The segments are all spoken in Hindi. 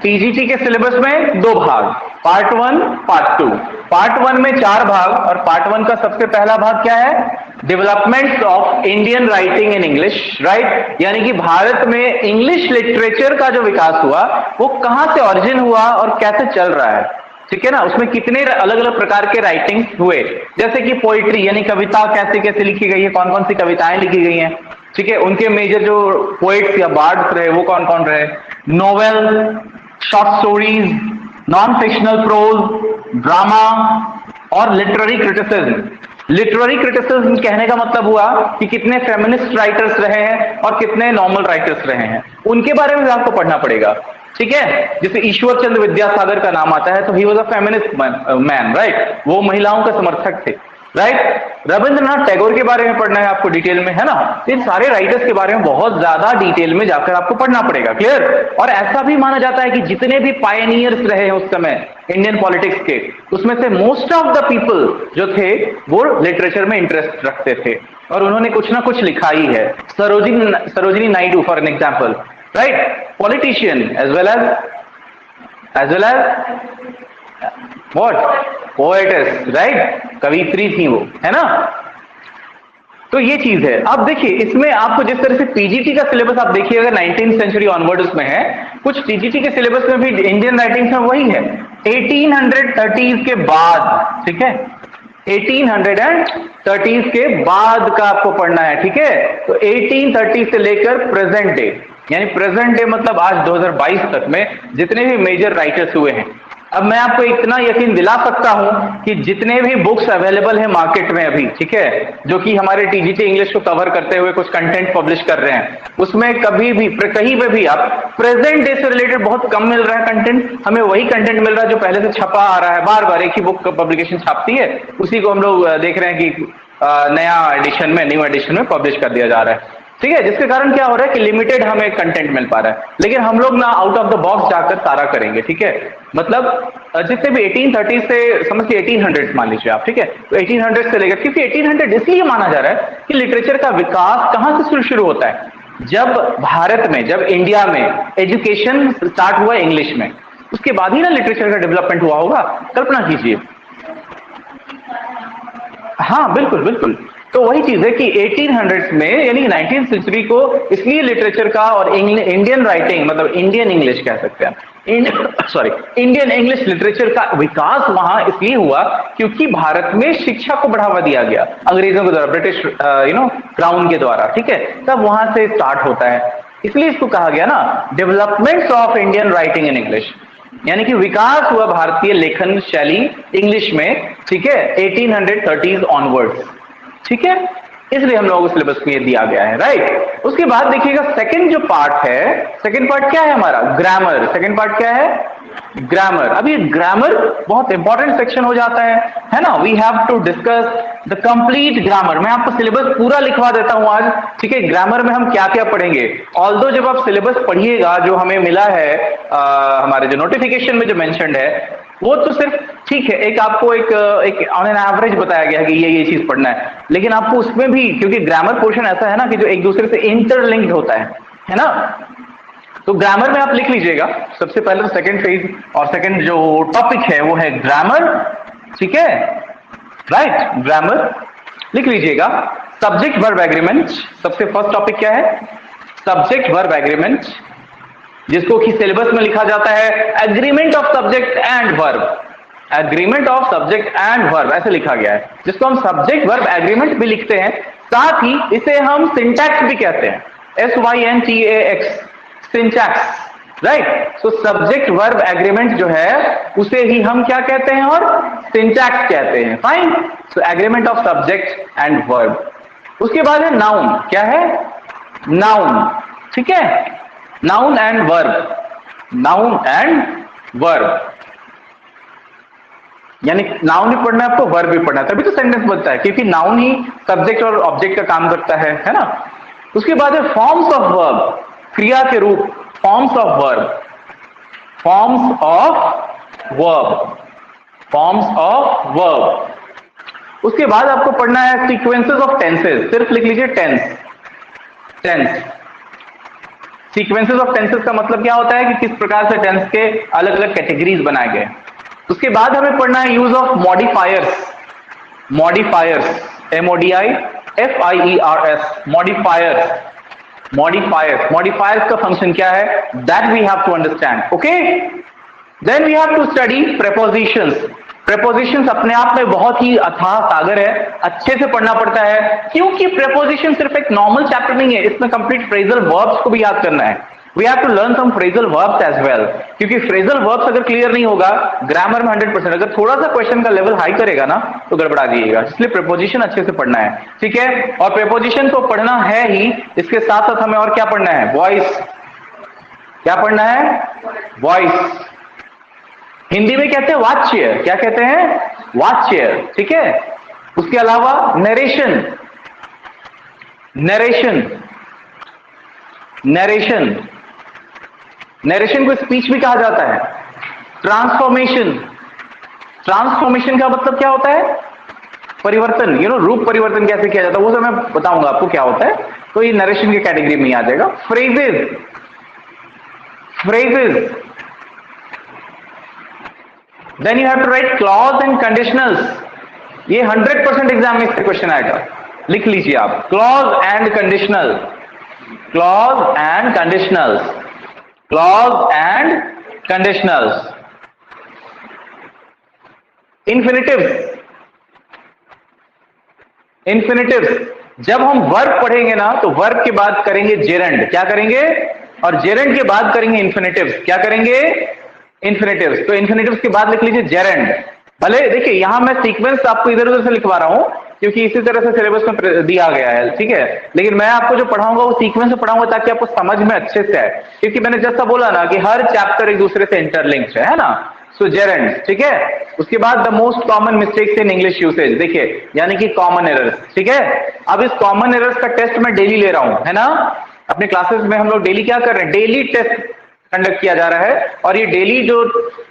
पीजीटी के सिलेबस में दो भाग, पार्ट 1 पार्ट 2। पार्ट 1 में 4 भाग, और पार्ट 1 का सबसे पहला भाग क्या है? Development of Indian writing in English, right? यानी कि भारत में इंग्लिश लिटरेचर का जो विकास हुआ वो कहां से ओरिजिन हुआ और कैसे चल रहा है, ठीक है ना? उसमें कितने अलग अलग प्रकार के राइटिंग हुए, जैसे कि पोइट्री यानी कविता कैसे कैसे लिखी गई है, कौन कौन सी कविताएं लिखी गई हैं, ठीक है? उनके मेजर जो पोइट्स या बार्ड्स रहे वो कौन कौन रहे, novel, short stories, non fictional prose, drama और लिटरेरी क्रिटिसिज्म। लिटरेरी क्रिटिसिज्म कहने का मतलब हुआ कि कितने फेमिनिस्ट राइटर्स रहे हैं और कितने नॉर्मल राइटर्स रहे हैं, उनके बारे में भी आपको पढ़ना पड़ेगा, ठीक है? जैसे ईश्वर चंद्र विद्यासागर का नाम आता है तो he was a feminist man, right? वो महिलाओं का समर्थक थे, राइट? रविंद्रनाथ टैगोर के बारे में पढ़ना है आपको डिटेल में, है ना? इन सारे राइटर्स के बारे में बहुत ज्यादा डिटेल में जाकर आपको पढ़ना पड़ेगा, क्लियर? और ऐसा भी माना जाता है कि जितने भी पायनियर्स रहे हैं उस समय इंडियन पॉलिटिक्स के, उसमें से मोस्ट ऑफ द पीपल जो थे वो लिटरेचर में इंटरेस्ट रखते थे और उन्होंने कुछ ना कुछ लिखा ही है। Sarojini Naidu for an example, right? Politician as well as what, poetess, right? कवित्री थी वो, है ना? तो ये चीज है। अब देखिए इसमें आपको जिस तरह से पीजीटी का सिलेबस आप देखिए अगर 19th सेंचुरी ऑनवर्ड उसमें है, कुछ पीजीटी के सिलेबस में भी इंडियन राइटिंग्स में वही है 1830s के बाद, ठीक है? 1830s के बाद का आपको पढ़ना है, ठीक है? तो 1830 से लेकर प्रेजेंट डे, यानी प्रेजेंट डे मतलब आज 2022 तक में जितने भी मेजर राइटर्स हुए हैं। अब मैं आपको इतना यकीन दिला सकता हूं कि जितने भी बुक्स अवेलेबल है मार्केट में अभी, ठीक है, जो कि हमारे टीजीटी इंग्लिश को कवर करते हुए कुछ कंटेंट पब्लिश कर रहे हैं, उसमें कभी भी कहीं पे भी आप प्रेजेंट डे से रिलेटेड बहुत कम मिल रहा है कंटेंट, हमें वही कंटेंट मिल रहा है जो पहले से छपा आ रहा है, बार बार एक ही बुक पब्लिकेशन छापती है, उसी को हम लोग देख रहे हैं कि नया एडिशन में, न्यू एडिशन में पब्लिश कर दिया जा रहा है, ठीक है? जिसके कारण क्या हो रहा है कि लिमिटेड हमें कंटेंट मिल पा रहा है, लेकिन हम लोग ना आउट ऑफ द बॉक्स जाकर सारा करेंगे, ठीक है? मतलब जितने भी 1830 से समझिए 1800 मान लीजिए आप, ठीक है? तो 1800 से लेकर, क्योंकि 1800 इसलिए माना जा रहा है कि लिटरेचर का विकास कहां से शुरू होता है, जब भारत में, जब इंडिया में एजुकेशन स्टार्ट हुआ इंग्लिश में, उसके बाद ही ना लिटरेचर का डेवलपमेंट हुआ होगा। कल्पना कीजिए। हाँ बिल्कुल बिल्कुल। तो वही चीज है कि 1800s में यानी 19th सेंचुरी को इसलिए लिटरेचर का और इंडियन राइटिंग मतलब इंडियन इंग्लिश कह सकते हैं, इंडियन इंग्लिश लिटरेचर का विकास वहां इसलिए हुआ क्योंकि भारत में शिक्षा को बढ़ावा दिया गया अंग्रेजों के द्वारा, ब्रिटिश क्राउन के द्वारा, ठीक है? तब वहां से स्टार्ट होता है, इसलिए इसको कहा गया ना developments of Indian writing in English, यानी कि विकास हुआ भारतीय लेखन शैली इंग्लिश में, ठीक है? 1830s ऑनवर्ड्स, ठीक है? इसलिए हम लोगों को सिलेबस में ये दिया गया है, राइट? उसके बाद देखिएगा सेकंड जो पार्ट है, सेकंड पार्ट क्या है हमारा? ग्रामर। सेकंड पार्ट क्या है? ग्रामर। अब ये ग्रामर बहुत इंपॉर्टेंट सेक्शन हो जाता है ना? We have to discuss the complete grammar. मैं आपको सिलेबस पूरा लिखवा देता हूं आज, ठीक है? ग्रामर में हम क्या क्या पढ़ेंगे। ऑल्दो जब आप सिलेबस पढ़िएगा जो हमें मिला है हमारे जो नोटिफिकेशन में जो मेंशन्ड है वो तो सिर्फ ठीक है, एक आपको एक ऑन एन एवरेज बताया गया है कि ये चीज पढ़ना है, लेकिन आपको उसमें भी, क्योंकि ग्रामर पोर्शन ऐसा है ना कि जो एक दूसरे से इंटरलिंक्ड होता है ना? तो ग्रामर में आप लिख लीजिएगा सबसे पहले तो सेकंड फेज और सेकंड जो टॉपिक है वो है ग्रामर, ठीक है? राइट, ग्रामर लिख लीजिएगा। सब्जेक्ट वर्ब एग्रीमेंट, सबसे फर्स्ट टॉपिक क्या है? सब्जेक्ट वर्ब एग्रीमेंट, जिसको कि सिलेबस में लिखा जाता है agreement of subject and verb. Agreement of subject and verb ऐसे लिखा गया है, जिसको हम सब्जेक्ट वर्ब एग्रीमेंट भी लिखते हैं, साथ ही इसे हम सिंटैक्स भी कहते हैं, SYNTAX, syntax, right? So subject verb agreement जो है उसे ही हम क्या कहते हैं? और सिंटैक्स कहते हैं, fine? So agreement of subject and verb. उसके बाद है नाउन। क्या है? नाउन, ठीक है? Noun and verb, noun and verb, यानी नाउन भी पढ़ना है आपको, वर्ब भी पढ़ना है, तभी तो सेंटेंस बनता है, क्योंकि नाउन ही सब्जेक्ट और ऑब्जेक्ट का काम करता है ना? उसके बाद है फॉर्म्स ऑफ वर्ब, क्रिया के रूप, forms of verb, forms of verb, forms of verb. उसके बाद आपको पढ़ना है सीक्वेंसेस ऑफ टेंसेस, सिर्फ लिख लीजिए tense, tense, sequences of tenses का मतलब क्या होता है कि किस प्रकार से टेंस के अलग अलग कैटेगरीज बनाए गए। उसके बाद हमें पढ़ना है use of modifiers. Modifiers, MODIFIERS, modifiers. Modifiers का फंक्शन क्या है, that we have to understand. Okay, then we have to study prepositions. Prepositions अपने आप में बहुत ही अथाह सागर है, अच्छे से पढ़ना पड़ता है, क्योंकि प्रेपोजिशन सिर्फ एक नॉर्मल चैप्टर नहीं है, इसमें कंप्लीट फ्रेजल वर्ब्स को भी याद करना है। We have to learn some phrasal verbs as well, क्योंकि फ्रेजल वर्ब्स अगर क्लियर नहीं होगा ग्रामर में 100%, अगर थोड़ा सा क्वेश्चन का लेवल हाई करेगा ना तो गड़बड़ा जाइएगा। इसलिए प्रेपोजिशन अच्छे से पढ़ना है, ठीक है। और प्रेपोजिशन तो पढ़ना है ही, इसके साथ साथ हमें और क्या पढ़ना है, वॉइस। क्या पढ़ना है, वॉइस। हिंदी में कहते हैं वाच्य, क्या कहते हैं, वाच्य, ठीक है। उसके अलावा नरेशन, नरेशन, नरेशन, नरेशन को स्पीच भी कहा जाता है। ट्रांसफॉर्मेशन, ट्रांसफॉर्मेशन का मतलब क्या होता है, परिवर्तन, रूप परिवर्तन कैसे किया जाता है, वो सब मैं बताऊंगा आपको क्या होता है, तो ये नरेशन की कैटेगरी में ही आ जाएगा। Phrases, phrases, then you have to write clause and conditionals. ये 100% एग्जाम में इससे क्वेश्चन आएगा, लिख लीजिए आप, clause and conditional, clause and conditionals, clause and conditionals. Infinitives, infinitives, जब हम वर्ब पढ़ेंगे ना तो वर्ब के बाद करेंगे जेरेंड, क्या करेंगे, और जेरेंड के बाद करेंगे इन्फिनिटिव्स, क्या करेंगे, इन्फिनिटिव्स। तो इन्फिनिटिव्स के बाद लिख लीजिए जेरेंड। भले देखिए यहां मैं सीक्वेंस आपको इधर उधर से लिखवा रहा हूं क्योंकि इसी तरह से सिलेबस में दिया गया है, ठीक है, लेकिन मैं आपको जो पढ़ाऊंगा वो सीक्वेंस में पढ़ाऊंगा ताकि आपको समझ में अच्छे से आए, क्योंकि मैंने जैसा बोला ना कि हर चैप्टर एक दूसरे से इंटरलिंक्ड है ना। सो जेरेंड, ठीक है। उसके बाद the most common mistakes in English usage, देखिए यानी कि कॉमन एरर्स, ठीक है। अब इस कॉमन एरर्स का टेस्ट मैं डेली ले रहा हूं, है ना। अपने क्लासेस में हम लोग डेली क्या कर रहे हैं, डेली टेस्ट कंडक्ट किया जा रहा है, और ये डेली जो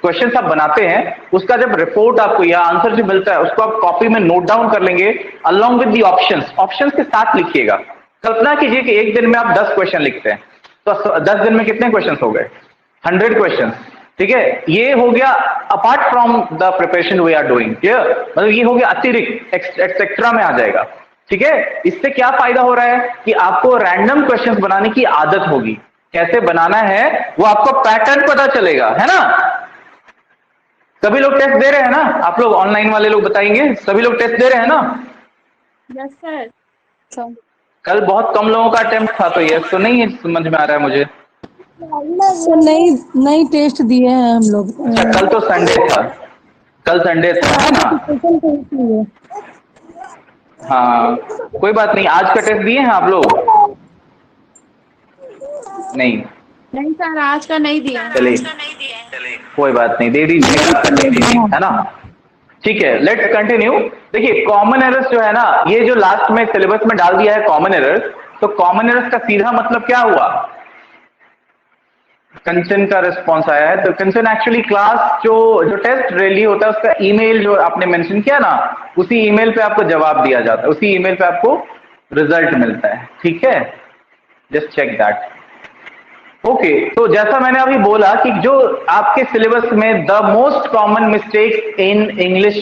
क्वेश्चंस आप बनाते हैं उसका जब रिपोर्ट आपको या आंसर जो मिलता है उसको आप कॉपी में नोट डाउन कर लेंगे along with the options, options के साथ लिखिएगा। कल्पना कीजिए कि एक दिन में आप 10 क्वेश्चन लिखते हैं, तो 10 दिन में कितने क्वेश्चन हो गए, 100 क्वेश्चन, ठीक है। ये हो गया apart from the preparation we are doing, clear, मतलब ये हो गया अतिरिक्त, एक्सेट्रा में आ जाएगा, ठीक है। इससे क्या फायदा हो रहा है कि आपको रैंडम क्वेश्चंस बनाने की आदत होगी, कैसे बनाना है वो आपको पैटर्न पता चलेगा, है ना। सभी लोग टेस्ट दे रहे हैं ना, आप लोग ऑनलाइन वाले लोग बताएंगे, सभी लोग टेस्ट दे रहे हैं ना। Yes sir. कल बहुत कम लोगों का अटेम्प्ट था, तो ये तो नहीं समझ में आ रहा है मुझे। नहीं टेस्ट दिए हैं हम लोग। अच्छा, कल तो संडे था, कल संडे था, है ना। हाँ कोई बात नहीं, आज का टेस्ट दिए हैं आप लोग, नहीं नहीं सर, आज का नहीं दिया। चलिए कोई बात नहीं, दे दीजिएगा, है ना, ठीक है। Let's continue. देखिए कॉमन एरर्स जो है ना, ये जो लास्ट में सिलेबस में डाल दिया है कॉमन एरर्स, तो कॉमन एरर्स का सीधा मतलब क्या हुआ, कंचन का रिस्पॉन्स आया है। तो कंचन एक्चुअली क्लास जो टेस्ट रैली होता है उसका ईमेल जो आपने मेंशन किया ना, उसी ईमेल पे आपको जवाब दिया जाता है, उसी ईमेल पे आपको रिजल्ट मिलता है, ठीक है। Just check that. ओके, तो जैसा मैंने अभी बोला कि जो आपके सिलेबस में the most common mistakes in English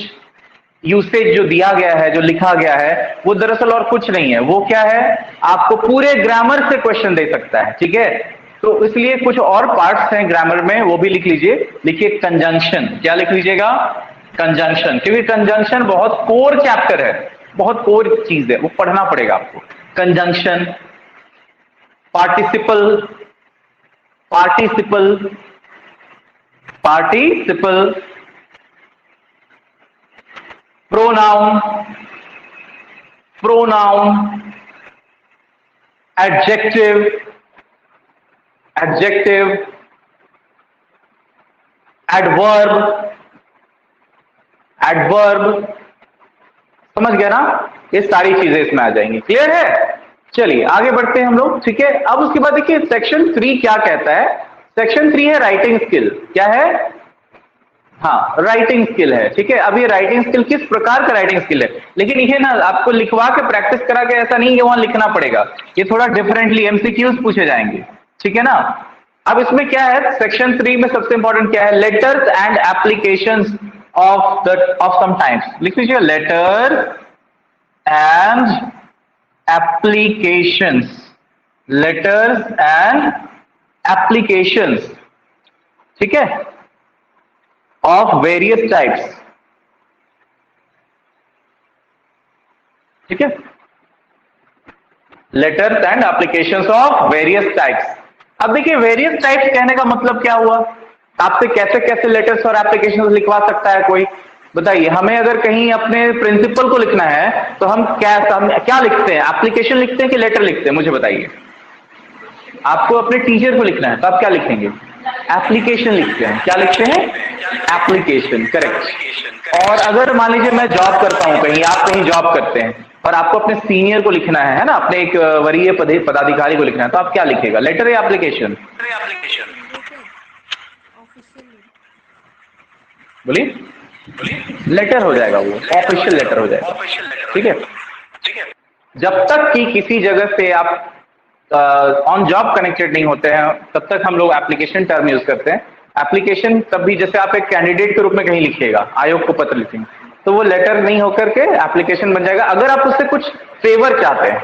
usage जो दिया गया है, जो लिखा गया है, वो दरअसल और कुछ नहीं है। वो क्या है, आपको पूरे ग्रामर से क्वेश्चन दे सकता है, ठीक है। तो इसलिए कुछ और पार्ट्स हैं ग्रामर में, वो भी लिख लीजिए। लिखिए कंजंक्शन, क्या लिख लीजिएगा, कंजंक्शन, क्योंकि कंजंक्शन बहुत कोर चैप्टर है, बहुत कोर चीज है, वो पढ़ना पड़ेगा आपको। Conjunction, participle, participle, participle, pronoun, pronoun, adjective, adjective, adverb, adverb, समझ गया ना, ये सारी चीजें इसमें आ जाएंगी। क्लियर है, चलिए आगे बढ़ते हैं हम लोग, ठीक है। अब उसके बाद देखिए सेक्शन 3 क्या कहता है। सेक्शन 3 है राइटिंग स्किल, क्या है, हाँ राइटिंग स्किल है, ठीक है। अब ये राइटिंग स्किल किस प्रकार का राइटिंग स्किल है, लेकिन ये ना आपको लिखवा के प्रैक्टिस करा के ऐसा नहीं है वहां लिखना पड़ेगा, ये थोड़ा डिफरेंटली एमसीक्यूज पूछे जाएंगे, ठीक है ना। अब इसमें क्या है, सेक्शन 3 में सबसे इंपॉर्टेंट क्या है, letters and applications of some times. लिख लीजिए, letter and applications, letters and applications, ठीक है, ऑफ वेरियस टाइप्स, ठीक है, letters and applications of various types. अब देखिए, वेरियस टाइप्स कहने का मतलब क्या हुआ, आपसे कैसे कैसे लेटर्स और एप्लीकेशंस लिखवा सकता है कोई, बताइए। हमें अगर कहीं अपने प्रिंसिपल को लिखना है तो हम क्या लिखते हैं, एप्लीकेशन लिखते हैं कि लेटर लिखते हैं, मुझे बताइए। आपको अपने टीचर को लिखना है तो आप क्या लिखेंगे, एप्लीकेशन लिखते हैं। क्या लिखते हैं, एप्लीकेशन, करेक्ट। और अगर मान लीजिए मैं जॉब करता हूं कहीं, आप कहीं जॉब करते हैं और आपको अपने सीनियर को लिखना है ना, अपने एक वरीय पदाधिकारी को लिखना है, तो आप क्या लिखेगा, लेटर या एप्लीकेशन, बोलिए। लेटर हो जाएगा, वो ऑफिशियल लेटर हो जाएगा, ठीक है। जब तक कि किसी जगह से आप ऑन जॉब कनेक्टेड नहीं होते हैं तब तक हम लोग एप्लीकेशन टर्म यूज करते हैं। एप्लीकेशन तब भी, जैसे आप एक कैंडिडेट के रूप में कहीं लिखिएगा, आयोग को पत्र लिखेंगे, तो वो लेटर नहीं होकर के एप्लीकेशन बन जाएगा, अगर आप उससे कुछ फेवर चाहते हैं।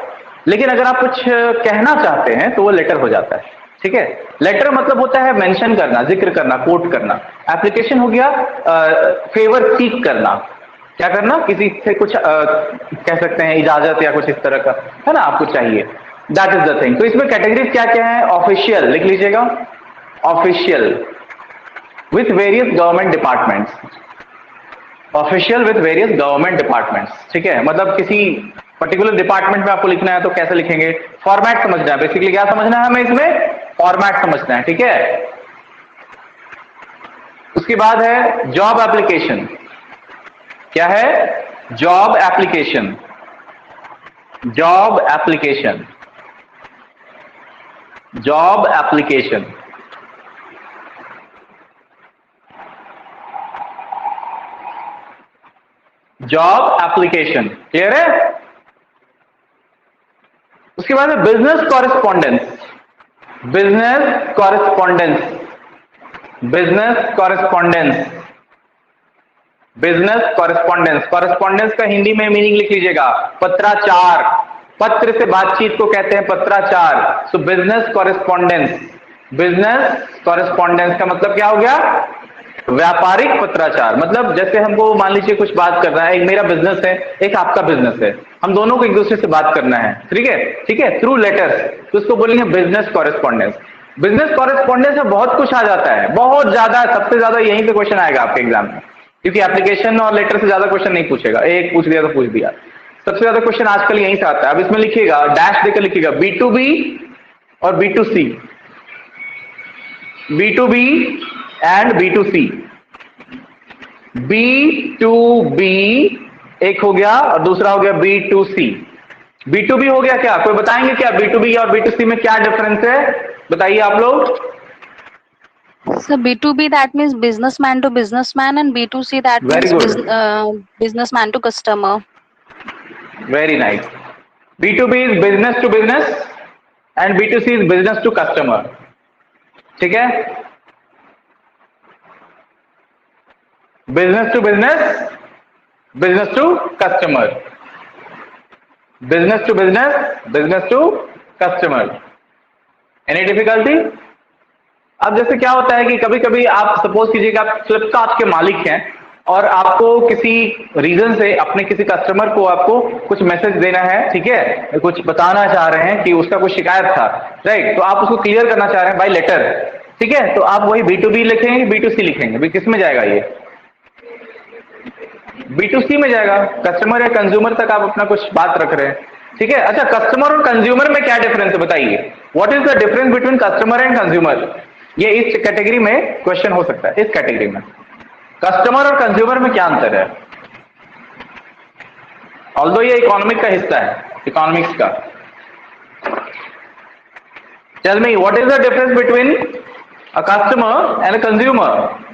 लेकिन अगर आप कुछ कहना चाहते हैं तो वो लेटर हो जाता है, ठीक है। लेटर मतलब होता है मेंशन करना, जिक्र करना, कोट करना। एप्लीकेशन हो गया फेवर सीक करना, क्या करना, किसी से कुछ कह सकते हैं इजाजत या कुछ इस तरह का, है ना, आपको चाहिए, दैट इज द थिंग। तो इसमें कैटेगरीज क्या क्या है, ऑफिशियल, लिख लीजिएगा, official with various government departments, official with various government departments, ठीक है। मतलब किसी पर्टिकुलर डिपार्टमेंट में आपको लिखना है तो कैसे लिखेंगे, फॉर्मेट समझना है, बेसिकली क्या समझना है हमें इसमें, फॉर्मेट समझना है, ठीक है। उसके बाद है जॉब एप्लीकेशन, क्या है, job application, job application, job application, job application, clear है। उसके बाद है business correspondence, business correspondence, business correspondence, business correspondence. Correspondence का हिंदी में मीनिंग लिख लीजिएगा, पत्राचार, पत्र से बातचीत को कहते हैं पत्राचार। सो बिजनेस कॉरेस्पॉन्डेंस, बिजनेस कॉरेस्पॉन्डेंस का मतलब क्या हो गया, व्यापारिक पत्राचार। मतलब जैसे हमको मान लीजिए कुछ बात करना है, एक मेरा बिजनेस है, एक आपका बिजनेस है, हम दोनों को एक दूसरे से बात करना है, ठीक है, ठीक है, थ्रू लेटर्स, तो उसको बोलेंगे बिजनेस कॉरेस्पॉन्डेंस। बिजनेस कॉरेस्पॉन्डेंस में बहुत कुछ आ जाता है, बहुत ज्यादा, सबसे ज्यादा यहीं पे क्वेश्चन आएगा आपके एग्जाम में, क्योंकि एप्लीकेशन और लेटर से ज्यादा क्वेश्चन नहीं पूछेगा, एक पूछ दिया तो पूछ दिया। सबसे ज्यादा क्वेश्चन आजकल यहीं से आता है। अब इसमें लिखिएगा, डैश देकर लिखिएगा, B2B और B2C, B2B and B2C। B2B एक हो गया और दूसरा हो गया B2C। B2B हो गया क्या, कोई बताएंगे क्या, B2B और B2C में क्या डिफरेंस है, बताइए आप लोग। So B2B, that means businessman to businessman, and B2C, that Very means good. businessman to customer. Very nice. B2B is business to business and B2C is business to customer, ठीक है। Business to business, business to customer, business to business, business to customer. Any difficulty. अब जैसे क्या होता है कि कभी कभी आप सपोज कीजिए कि आप फ्लिपकार्ट के मालिक हैं और आपको किसी रीजन से अपने किसी कस्टमर को आपको कुछ मैसेज देना है, ठीक है, कुछ बताना चाह रहे हैं कि उसका कुछ शिकायत था, राइट, तो आप उसको क्लियर करना चाह रहे हैं बाय लेटर, ठीक है, तो आप वही B2B लिखेंगे, B2C लिखेंगे, किस में जाएगा ये, B2C में जाएगा, कस्टमर या कंज्यूमर तक आप अपना कुछ बात रख रहे हैं, ठीक है। अच्छा, कस्टमर और कंज्यूमर में क्या डिफरेंस है बताइए, what is the difference between customer and consumer. ये इस कैटेगरी में क्वेश्चन हो सकता है, इस कैटेगरी में कस्टमर और कंज्यूमर में क्या अंतर है। ऑल्दो ये इकोनॉमिक का हिस्सा है, इकोनॉमिक्स का। Tell me what is the difference between a customer and a consumer.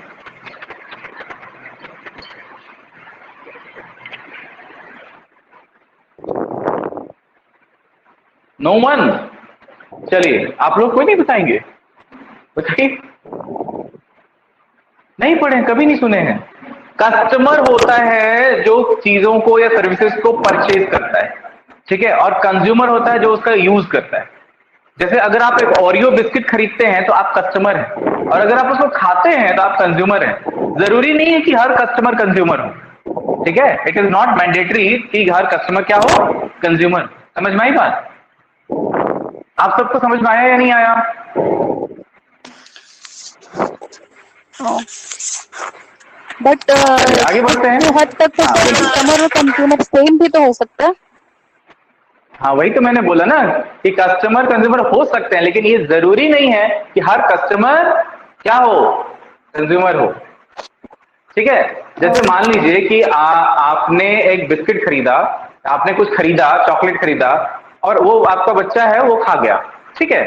No one. चलिए, आप लोग कोई नहीं बताएंगे? बताइए। नहीं पढ़े, कभी नहीं सुने हैं? कस्टमर होता है जो चीजों को या सर्विसेज को परचेज करता है, ठीक है, और कंज्यूमर होता है जो उसका यूज करता है। जैसे अगर आप एक ओरियो बिस्किट खरीदते हैं तो आप कस्टमर हैं, और अगर आप उसको खाते हैं तो आप कंज्यूमर हैं। जरूरी नहीं है कि हर कस्टमर कंज्यूमर हो, ठीक है। इट इज नॉट मैंडेटरी कि हर कस्टमर क्या हो, कंज्यूमर। समझ में आई बात? आप सबको समझ में आया या नहीं आया? बट आगे बढ़ते हैं। हद तक तो कस्टमर और कंज्यूमर सेम भी तो हो सकता है। हाँ, वही तो मैंने बोला ना कि कस्टमर कंज्यूमर हो सकते हैं, लेकिन ये जरूरी नहीं है कि हर कस्टमर क्या हो, कंज्यूमर हो, ठीक है। जैसे मान लीजिए कि आपने एक बिस्किट खरीदा, आपने कुछ खरीदा, चॉकलेट खरीदा, और वो आपका बच्चा है वो खा गया, ठीक है।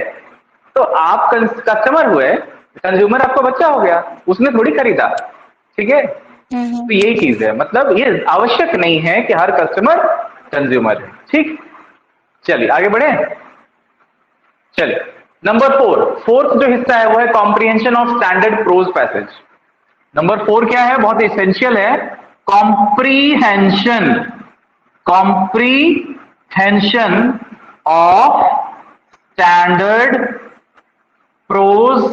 तो आप कस्टमर हुए, कंज्यूमर आपका बच्चा हो गया, उसने थोड़ी खरीदा, ठीक है। तो यही चीज है, मतलब ये आवश्यक नहीं है कि हर कस्टमर कंज्यूमर है, ठीक। चलिए आगे बढ़े। चलिए नंबर 4, फोर्थ जो हिस्सा है वो है comprehension of standard prose passage. Number 4 क्या है, बहुत इसेंशियल है, comprehension, comprehension of standard prose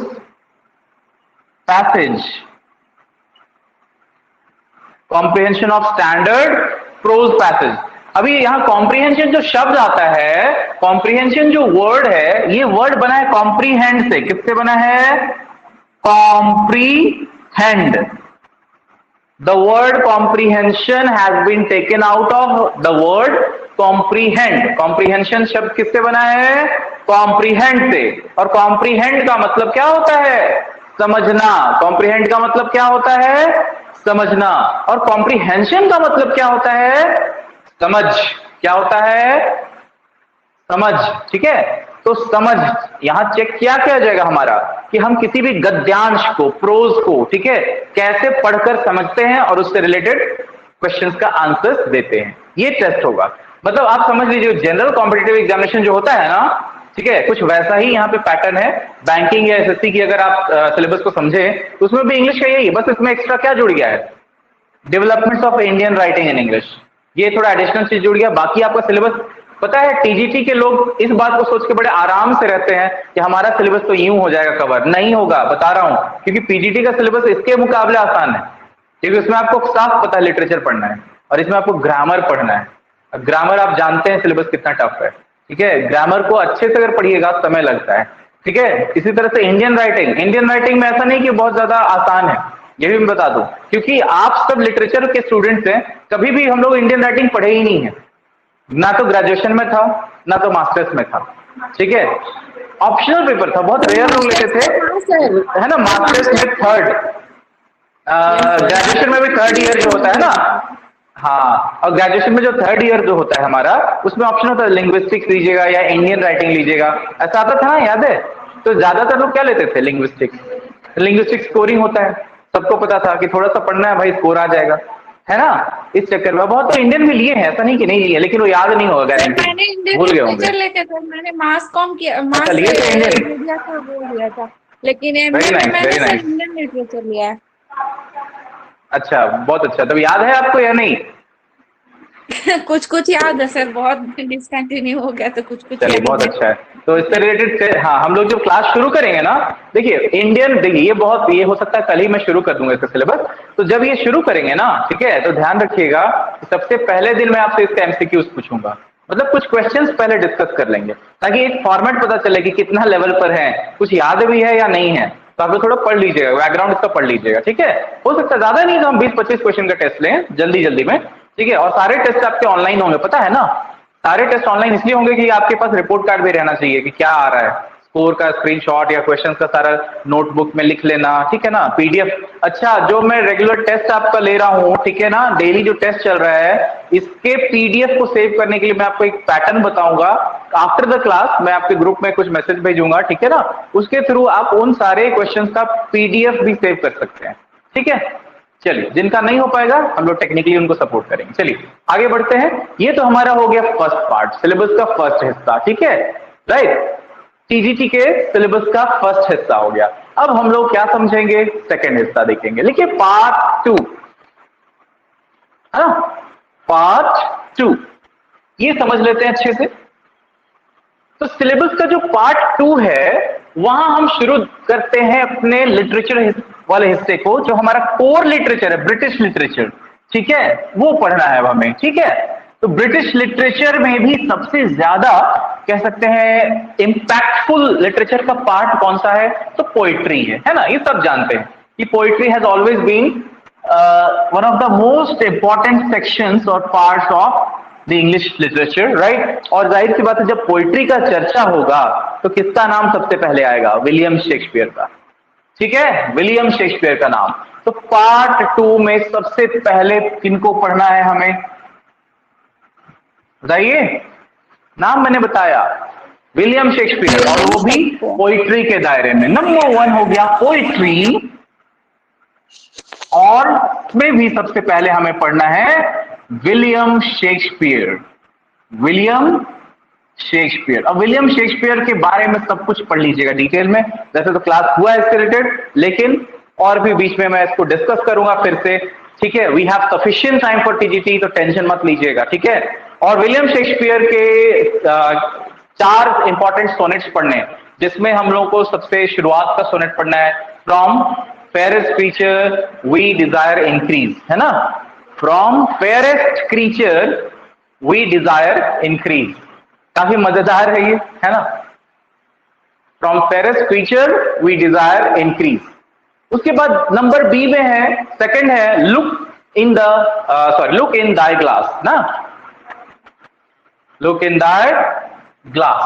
passage, comprehension of standard prose passage. अभी यहां कॉम्प्रिहेंशन जो शब्द आता है, कॉम्प्रिहेंशन जो वर्ड है, ये वर्ड बना है कॉम्प्रीहेंड से। किससे बना है? Comprehend. The word comprehension has been taken out of the word comprehend. Comprehension शब्द किससे बना है? कॉम्प्रीहेंड से। और कॉम्प्रीहेंड का मतलब क्या होता है? समझना। कॉम्प्रीहेंड का मतलब क्या होता है? समझना। और कॉम्प्रीहेंशन का मतलब क्या होता है? समझ। क्या होता है? समझ, ठीक है। तो समझ यहां चेक किया जाएगा हमारा कि हम किसी भी गद्यांश को, प्रोज को, ठीक है, कैसे पढ़कर समझते हैं और उससे रिलेटेड क्वेश्चंस का आंसर देते हैं। ये टेस्ट होगा। मतलब आप समझ लीजिए जनरल कॉम्पिटिटिव एग्जामिनेशन जो होता है ना, ठीक है, कुछ वैसा ही यहाँ पे पैटर्न है। बैंकिंग या एसएससी की अगर आप सिलेबस को समझे तो उसमें भी इंग्लिश का यही है, बस इसमें एक्स्ट्रा क्या जुड़ गया है? Developments of Indian writing in English, ये थोड़ा एडिशनल चीज जुड़ गया। बाकी आपका सिलेबस पता है, टीजीटी के लोग इस बात को सोच के बड़े आराम से रहते हैं कि हमारा सिलेबस तो यूं हो जाएगा कवर। नहीं होगा, बता रहा हूं, क्योंकि पीजीटी का सिलेबस इसके मुकाबले आसान है, क्योंकि उसमें आपको साफ पता है लिटरेचर पढ़ना है और इसमें आपको ग्रामर पढ़ना है। ग्रामर आप जानते हैं सिलेबस कितना टफ है, ठीक है। ग्रामर को अच्छे से अगर पढ़िएगा समय लगता है, ठीक है। इसी तरह से इंडियन राइटिंग में ऐसा नहीं कि बहुत ज्यादा आसान है, ये भी मैं बता दूं, क्योंकि आप सब लिटरेचर के स्टूडेंट्स हैं। कभी भी हम लोग इंडियन राइटिंग पढ़े ही नहीं है, ना तो ग्रेजुएशन में था ना तो मास्टर्स में था, ठीक है। ऑप्शनल पेपर था, बहुत रेयर लोग लेते थे, है ना। मास्टर्स में थर्ड, ग्रेजुएशन में भी थर्ड ईयर जो होता है ना, हाँ, और ग्रेजुएशन में जो थर्ड ईयर जो होता है हमारा, उसमें ऑप्शन होता है लिंग्विस्टिक्स लीजिएगा या इंडियन राइटिंग लीजिएगा, ऐसा आता था ना, याद है। तो ज्यादातर लोग क्या लेते थे? लिंग्विस्टिक्स स्कोरिंग होता है, सबको पता था कि थोड़ा सा पढ़ना है भाई, स्कोर आ जाएगा, है ना। इस चक्कर में बहुत तो इंडियन भी लिए हैं, ऐसा नहीं कि नहीं लिए, लेकिन वो याद नहीं होगा, गारंटी भूल गए होंगे। लेते थे, मैंने मास कॉम किया, मास लिए थे इंडियन, मीडिया का बोल दिया था, लेकिन Very nice, मैंने very nice. इंडियन लिटरेचर लिया है। अच्छा, बहुत अच्छा। तब याद है आपको या नहीं? कुछ कुछ याद है सर, बहुत डिसकंटिन्यू हो गया तो कुछ कुछ चलिए, याद बहुत है। अच्छा है। तो इससे रिलेटेड हाँ, हम लोग जो क्लास शुरू करेंगे ना, देखिए इंडियन, देखिए ये हो सकता है कल ही मैं शुरू कर दूंगा इसका सिलेबस। तो जब ये शुरू करेंगे ना, ठीक है, तो ध्यान रखिएगा सबसे पहले दिन मैं आपसे इसका एमसीक्यूज पूछूंगा, मतलब कुछ क्वेश्चंस पहले डिस्कस कर लेंगे, ताकि एक फॉर्मेट पता चले कि कितना लेवल पर है, कुछ याद भी है या नहीं है। तो आप लोग थोड़ा पढ़ लीजिएगा, बैकग्राउंड इसका पढ़ लीजिएगा, ठीक है। हो सकता है ज्यादा नहीं तो हम 20-25 क्वेश्चन का टेस्ट लें जल्दी में, ठीक है। और सारे टेस्ट आपके ऑनलाइन होंगे, पता है ना। सारे टेस्ट ऑनलाइन इसलिए होंगे कि आपके पास रिपोर्ट कार्ड भी रहना चाहिए कि क्या आ रहा है, स्कोर का स्क्रीनशॉट या क्वेश्चंस का सारा नोटबुक में लिख लेना, ठीक है ना, पीडीएफ। अच्छा, जो मैं रेगुलर टेस्ट आपका ले रहा हूँ, ठीक है ना, डेली जो टेस्ट चल रहा है, इसके पीडीएफ को सेव करने के लिए मैं आपको एक पैटर्न बताऊंगा। आफ्टर द क्लास मैं आपके ग्रुप में कुछ मैसेज भेजूंगा, ठीक है ना, उसके थ्रू आप उन सारे क्वेश्चंस का पीडीएफ भी सेव कर सकते हैं, ठीक है। चलिए, जिनका नहीं हो पाएगा हम लोग टेक्निकली उनको सपोर्ट करेंगे। चलिए आगे बढ़ते हैं। ये तो हमारा हो गया फर्स्ट पार्ट, सिलेबस का फर्स्ट हिस्सा, ठीक है, राइट। टीजीटी के सिलेबस का फर्स्ट हिस्सा हो गया। अब हम लोग क्या समझेंगे, सेकंड हिस्सा देखेंगे। लिखिए पार्ट 2, है ना, पार्ट 2 ये समझ लेते हैं अच्छे से। तो सिलेबस का जो पार्ट 2 है वहां हम शुरू करते हैं अपने लिटरेचर वाले हिस्से को, जो हमारा कोर लिटरेचर है, ब्रिटिश लिटरेचर, ठीक है, वो पढ़ना है हमें, ठीक है। तो ब्रिटिश लिटरेचर में भी सबसे ज्यादा कह सकते हैं इंपैक्टफुल लिटरेचर का पार्ट कौन सा है, तो पोइट्री है ना। ये सब जानते हैं कि poetry has always been one of the most important sections और parts of the English literature, right. और जाहिर सी बात है जब पोइट्री का चर्चा होगा तो किसका नाम सबसे पहले आएगा, विलियम शेक्सपियर का, ठीक है, विलियम शेक्सपियर का नाम। तो पार्ट 2 में सबसे पहले किनको पढ़ना है हमें, बताइए, नाम मैंने बताया, विलियम शेक्सपियर, और वो भी पोइट्री के दायरे में। नंबर 1 हो गया पोइट्री, और में भी सबसे पहले हमें पढ़ना है विलियम शेक्सपियर, विलियम शेक्सपियर। अब विलियम शेक्सपियर के बारे में सब कुछ पढ़ लीजिएगा डिटेल में, वैसे तो क्लास हुआ है इससे रिलेटेड, लेकिन और भी बीच में मैं इसको डिस्कस करूंगा फिर से, ठीक है। We have sufficient time for TGT, तो टेंशन मत लीजिएगा, ठीक है। और विलियम शेक्सपियर के 4 इंपॉर्टेंट सोनेट्स पढ़ने हैं, जिसमें हम लोगों को सबसे शुरुआत का सोनेट पढ़ना है, from fairest creature we desire increase, है ना, from fairest creature we desire increase. काफी मजेदार है ये, है ना, from fairest creature we desire increase. उसके बाद नंबर बी में है, सेकंड है लुक इन दाई ग्लास ना, लुक इन दाई ग्लास।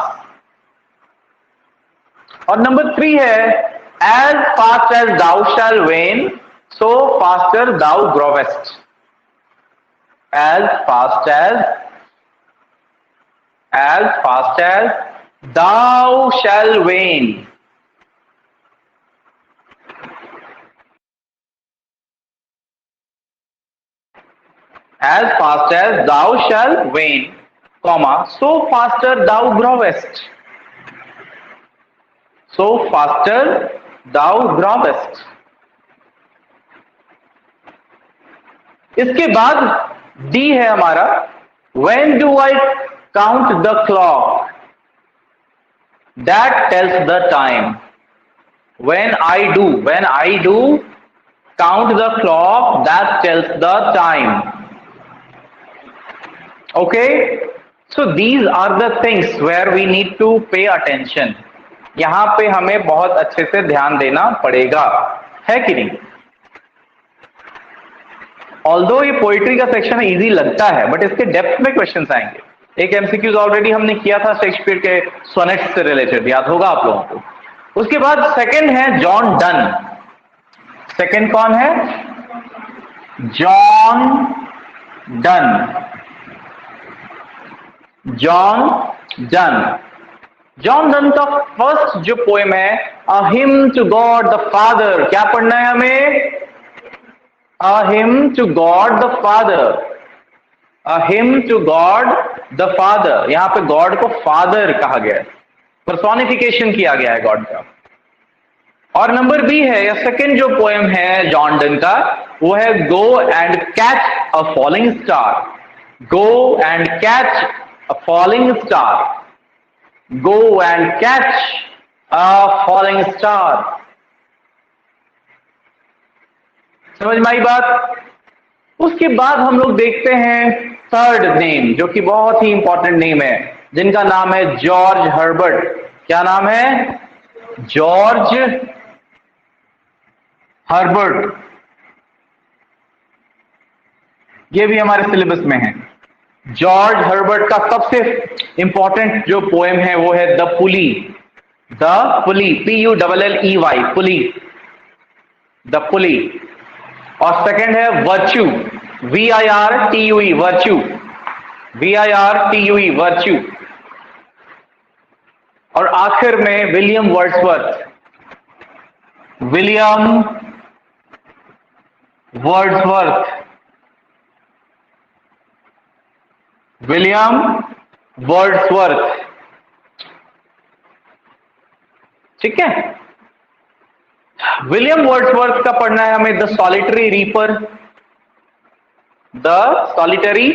और नंबर 3 है as fast as thou shalt wane so fast thou growest, as fast as thou shall wane, as fast as thou shall wane, comma, so faster thou growest, so faster thou growest। इसके बाद डी है हमारा, when do I count the clock that tells the time, when I do count the clock that tells the time, okay, so these are the things where we need to pay attention। यहां पे हमें बहुत अच्छे से ध्यान देना पड़ेगा, है कि नहीं। ऑल्दो ये पोइट्री का सेक्शन इजी लगता है, बट इसके डेप्थ में क्वेश्चंस आएंगे। एक एमसीक्यूज ऑलरेडी हमने किया था शेक्सपियर के सोनेट्स से रिलेटेड, याद होगा आप लोगों को। उसके बाद सेकंड है जॉन डन। सेकंड कौन है, John Donne, John Donne. John Donne का फर्स्ट जो पोएम है a hymn to God the Father, क्या पढ़ना है हमें, A hymn to God the Father, a hymn to God the Father। यहां पे गॉड को फादर कहा गया है, पर्सोनिफिकेशन किया गया है गॉड का। और नंबर बी है, या सेकंड जो पोएम है जॉन डन का, वो है go and catch a falling star, go and catch a falling star, go and catch a falling star. समझ में आई बात। उसके बाद हम लोग देखते हैं थर्ड नेम, जो कि बहुत ही इंपॉर्टेंट नेम है, जिनका नाम है जॉर्ज हर्बर्ट। क्या नाम है, जॉर्ज हर्बर्ट। ये भी हमारे सिलेबस में है। जॉर्ज हर्बर्ट का सबसे इंपॉर्टेंट जो पोएम है वो है the pulley, the pulley, PULLEY, pulley, the पुली। और सेकंड है virtue, VIRTUE, virtue, VIRTUE, virtue. और आखिर में William Wordsworth, William Wordsworth, William Wordsworth. ठीक है। विलियम वर्ड्सवर्थ का पढ़ना है हमें the solitary reaper. The solitary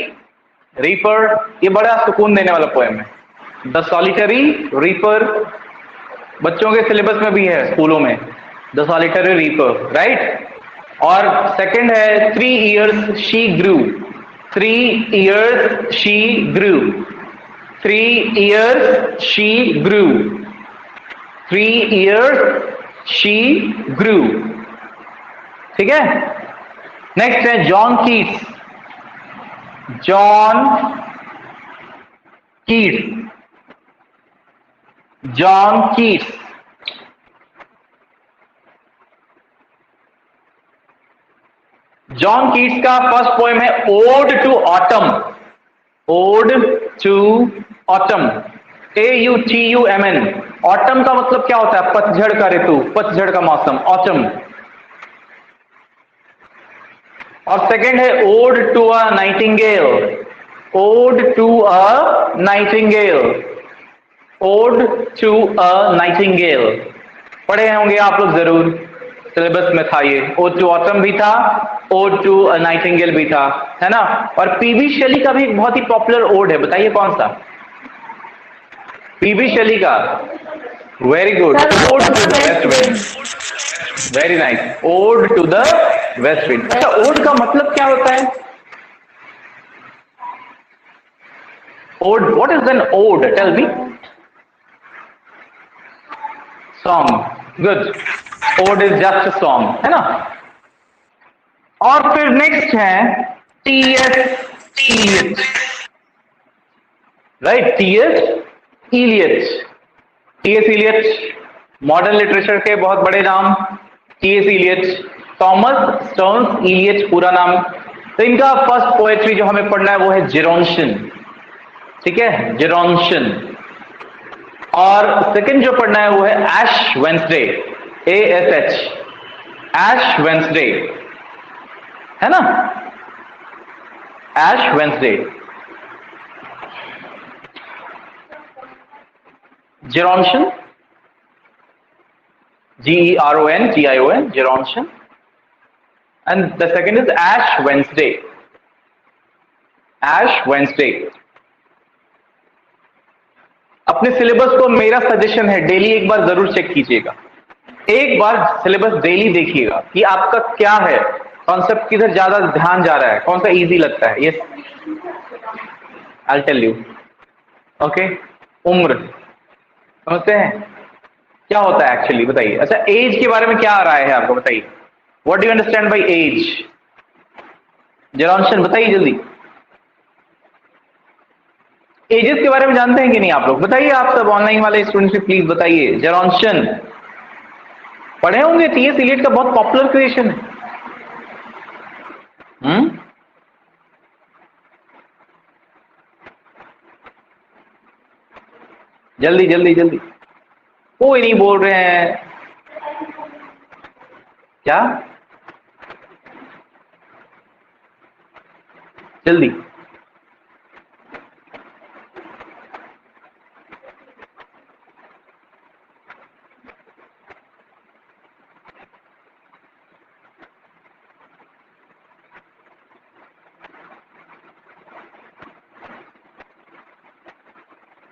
reaper, ये बड़ा सुकून देने वाला पोएम है। द सॉलिटरी रीपर बच्चों के सिलेबस में भी है स्कूलों में, द सॉलिटरी रीपर, राइट। और सेकंड है 3 years she grew. 3 years she grew. 3 years she grew. 3 years she grew, ठीक है। नेक्स्ट है John Keats. John Keats. John Keats. John Keats का फर्स्ट पोएम है ode to autumn. Ode to autumn, AUTUMN। Autumn का मतलब क्या होता है? पतझड़ का ऋतु, पतझड़ का मौसम, ऑटम। और सेकंड है ode to a nightingale. Ode to a nightingale. Ode to a nightingale पढ़े होंगे आप लोग जरूर, सिलेबस में था ये। ओड टू ऑटम भी था, ओड टू अ नाइटिंगेल भी था, है ना। और पीबी शेली का भी एक बहुत ही पॉपुलर ओड है, बताइए कौन सा? पीबी शेली का, very good, ode to the west wind. Very nice, ode to the west wind. अच्छा, ओड का मतलब क्या होता है? Ode, what is an ode? Tell me. Song, good. Ode is just a song, है ना। और फिर नेक्स्ट है TS Eliot, right. TS Eliot. TS Eliot modern literature के बहुत बड़े नाम। TS Eliot, Thomas Stearns Eliot पूरा नाम। तो इनका फर्स्ट पोएट्री जो हमें पढ़ना है वो है जेरोन्शन, ठीक है, जेरोन्शन। और सेकंड जो पढ़ना है वो है Ash Wednesday, ASH, Ash Wednesday, है ना, Ash Wednesday. Gerontion, GERON, Gerontion. And the second is Ash Wednesday, Ash Wednesday. अपने सिलेबस को मेरा सजेशन है डेली एक बार जरूर चेक कीजिएगा। एक बार सिलेबस डेली देखिएगा कि आपका क्या है, कॉन्सेप्ट किधर ज्यादा ध्यान जा रहा है, कौन सा इजी लगता है। Yes, I will tell you. Okay, उम्र समझते हैं क्या होता है एक्चुअली, बताइए। अच्छा, एज के बारे में क्या आ रहा है आपको, बताइए। What do you understand by age? Gerontion बताइए जल्दी। एजेस के बारे में जानते हैं कि नहीं आप लोग? बताइए, आप सब ऑनलाइन वाले स्टूडेंट्स प्लीज बताइए। जेरोन्शन पढ़े होंगे, टीएस इलियट का बहुत पॉपुलर क्रिएशन है। जल्दी जल्दी जल्दी, कोई नहीं बोल रहे हैं क्या? जल्दी।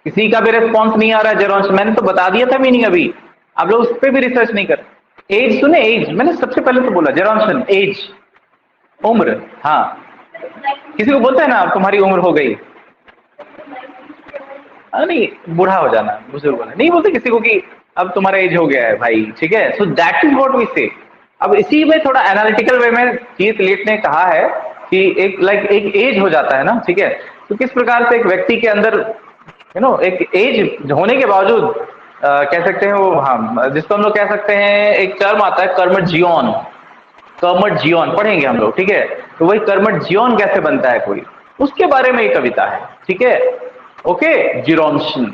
किसी का भी रिस्पॉन्स नहीं आ रहा है जेरोन्शन। मैंने तो बता दिया था मीनिंग अभी, आप लोग उस पर भी रिसर्च नहीं कर। एज सुने, एज मैंने सबसे पहले तो बोला, जेरोन्शन एज, उम्र। हाँ, किसी को बोलता है ना अब तुम्हारी उम्र हो गई, नहीं, बूढ़ा हो जाना, बुजुर्ग होना, नहीं बोलते किसी को कि अब तुम्हारा एज हो गया है भाई, ठीक है। So that is what we say. अब इसी में थोड़ा एनालिटिकल वे में टीएस इलियट ने कहा है कि एक एक एज हो जाता है ना, ठीक है। तो किस प्रकार से एक व्यक्ति के अंदर एक एज होने के बावजूद कह सकते हैं वो, हाँ, जिसको हम लोग कह सकते हैं, एक टर्म आता है कर्मजीवन। कर्मजीवन पढ़ेंगे हम लोग, ठीक है। तो वही कर्मजीवन कैसे बनता है कोई, उसके बारे में एक कविता है, ठीक है। ओके, जेरोन्शन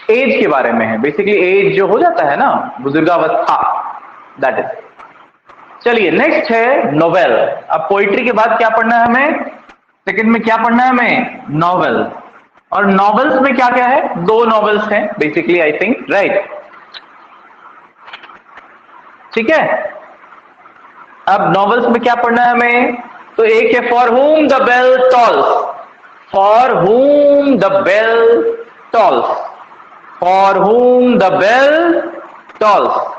एज के बारे में है, बेसिकली एज जो हो जाता है ना, बुजुर्गावस्था, दैट इज। चलिए नेक्स्ट है नोवेल। अब पोइट्री के बाद क्या पढ़ना है हमें? सेकंड में क्या पढ़ना है हमें? नॉवेल। और नॉवेल्स में क्या क्या है? 2 नॉवेल्स हैं बेसिकली, आई थिंक, राइट। ठीक है। अब नॉवेल्स में क्या पढ़ना है हमें? तो एक है for whom the bell tolls, for whom the bell tolls, for whom the bell tolls.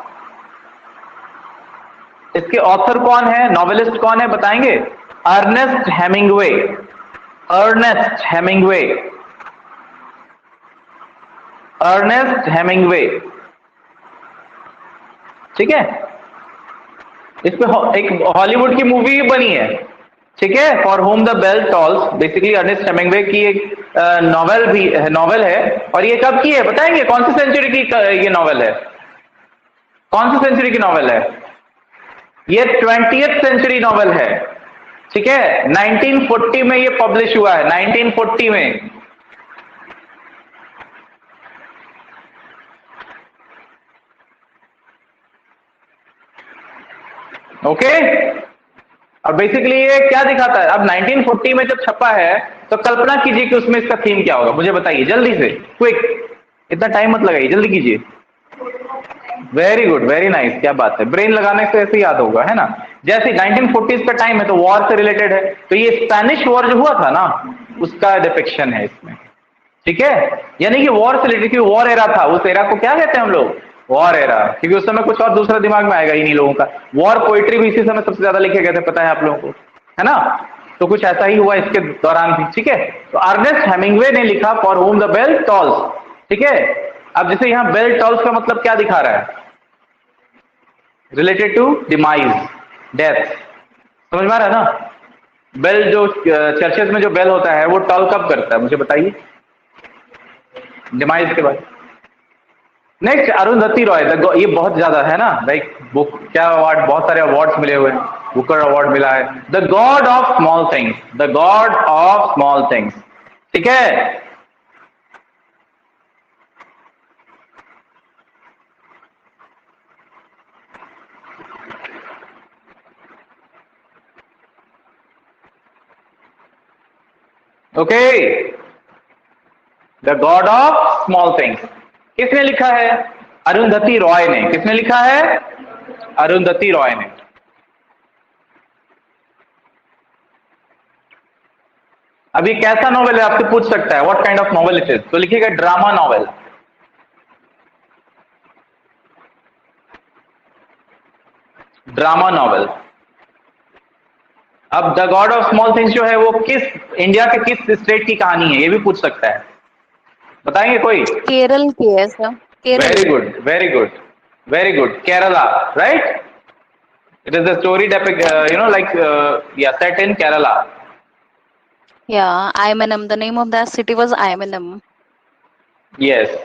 इसके ऑथर कौन है, नॉवेलिस्ट कौन है, बताएंगे? Ernest Hemingway, Ernest Hemingway, Ernest Hemingway. ठीक है। इस पे एक हॉलीवुड की मूवी भी बनी है, ठीक है, for whom the bell tolls. Basically Ernest Hemingway की एक नॉवेल है। और ये कब की है बताएंगे? कौन सी सेंचुरी की ये नॉवेल है? कौन सी सेंचुरी की नॉवेल है? ये 20th सेंचुरी नॉवेल है, ठीक है। 1940 में ये पब्लिश हुआ है, 1940 में। ओके। और बेसिकली ये क्या दिखाता है? अब 1940 में जब छपा है तो कल्पना कीजिए कि उसमें इसका थीम क्या होगा, मुझे बताइए जल्दी से, क्विक, इतना टाइम मत लगाइए, जल्दी कीजिए। वेरी गुड, वेरी नाइस, क्या बात है, ब्रेन लगाने से ऐसे याद होगा, है ना। जैसे 1940s का टाइम है तो वॉर से रिलेटेड है, तो ये स्पेनिश वॉर जो हुआ था ना उसका डिपिक्शन है इसमें, ठीक है। यानी कि वॉर से रिलेटेड, क्योंकि वॉर एरा था, उस एरा को क्या कहते हैं हम लोग? वॉर एरा, क्योंकि उस समय कुछ और दूसरा दिमाग में आएगा ही नहीं लोगों का। वॉर पोइट्री भी इसी समय सबसे ज्यादा लिखे गए थे, पता है आप लोगों को, है ना। तो कुछ ऐसा ही हुआ इसके दौरान भी, ठीक है। तो अर्नेस्ट हेमिंग्वे ने लिखा for whom the bell tolls, ठीक है। अब जैसे यहां बेल टॉल्स का मतलब क्या दिखा रहा है? रिलेटेड टू डिमाइज, डेथ, समझ में आ रहा है ना। बेल जो चर्चेज में जो बेल होता है वो टॉल कब करता है, मुझे बताइए, डिमाइज के बाद। नेक्स्ट अरुंधति रॉय, ये बहुत ज्यादा है ना, लाइक बुक, क्या अवार्ड, बहुत सारे अवार्ड्स मिले हुए हैं, बुकर अवार्ड मिला है। The God of small things, the God of small things, ठीक है। Okay, the God of small things किसने लिखा है? अरुंधति रॉय ने। किसने लिखा है? अरुंधति रॉय ने। अब ये कैसा नॉवेल है आपसे पूछ सकता है, what kind of novel it is, तो लिखिएगा ड्रामा नॉवेल, ड्रामा नॉवेल। अब the God of small things जो है वो किस, इंडिया के किस स्टेट की कहानी है, ये भी पूछ सकता है, बताएंगे कोई? केरल की है sir, Kerala. Very good, very good, very good, Kerala, right. It is the story set in Kerala. Yeah, IMNM. The name of that city was IMNM. Yes.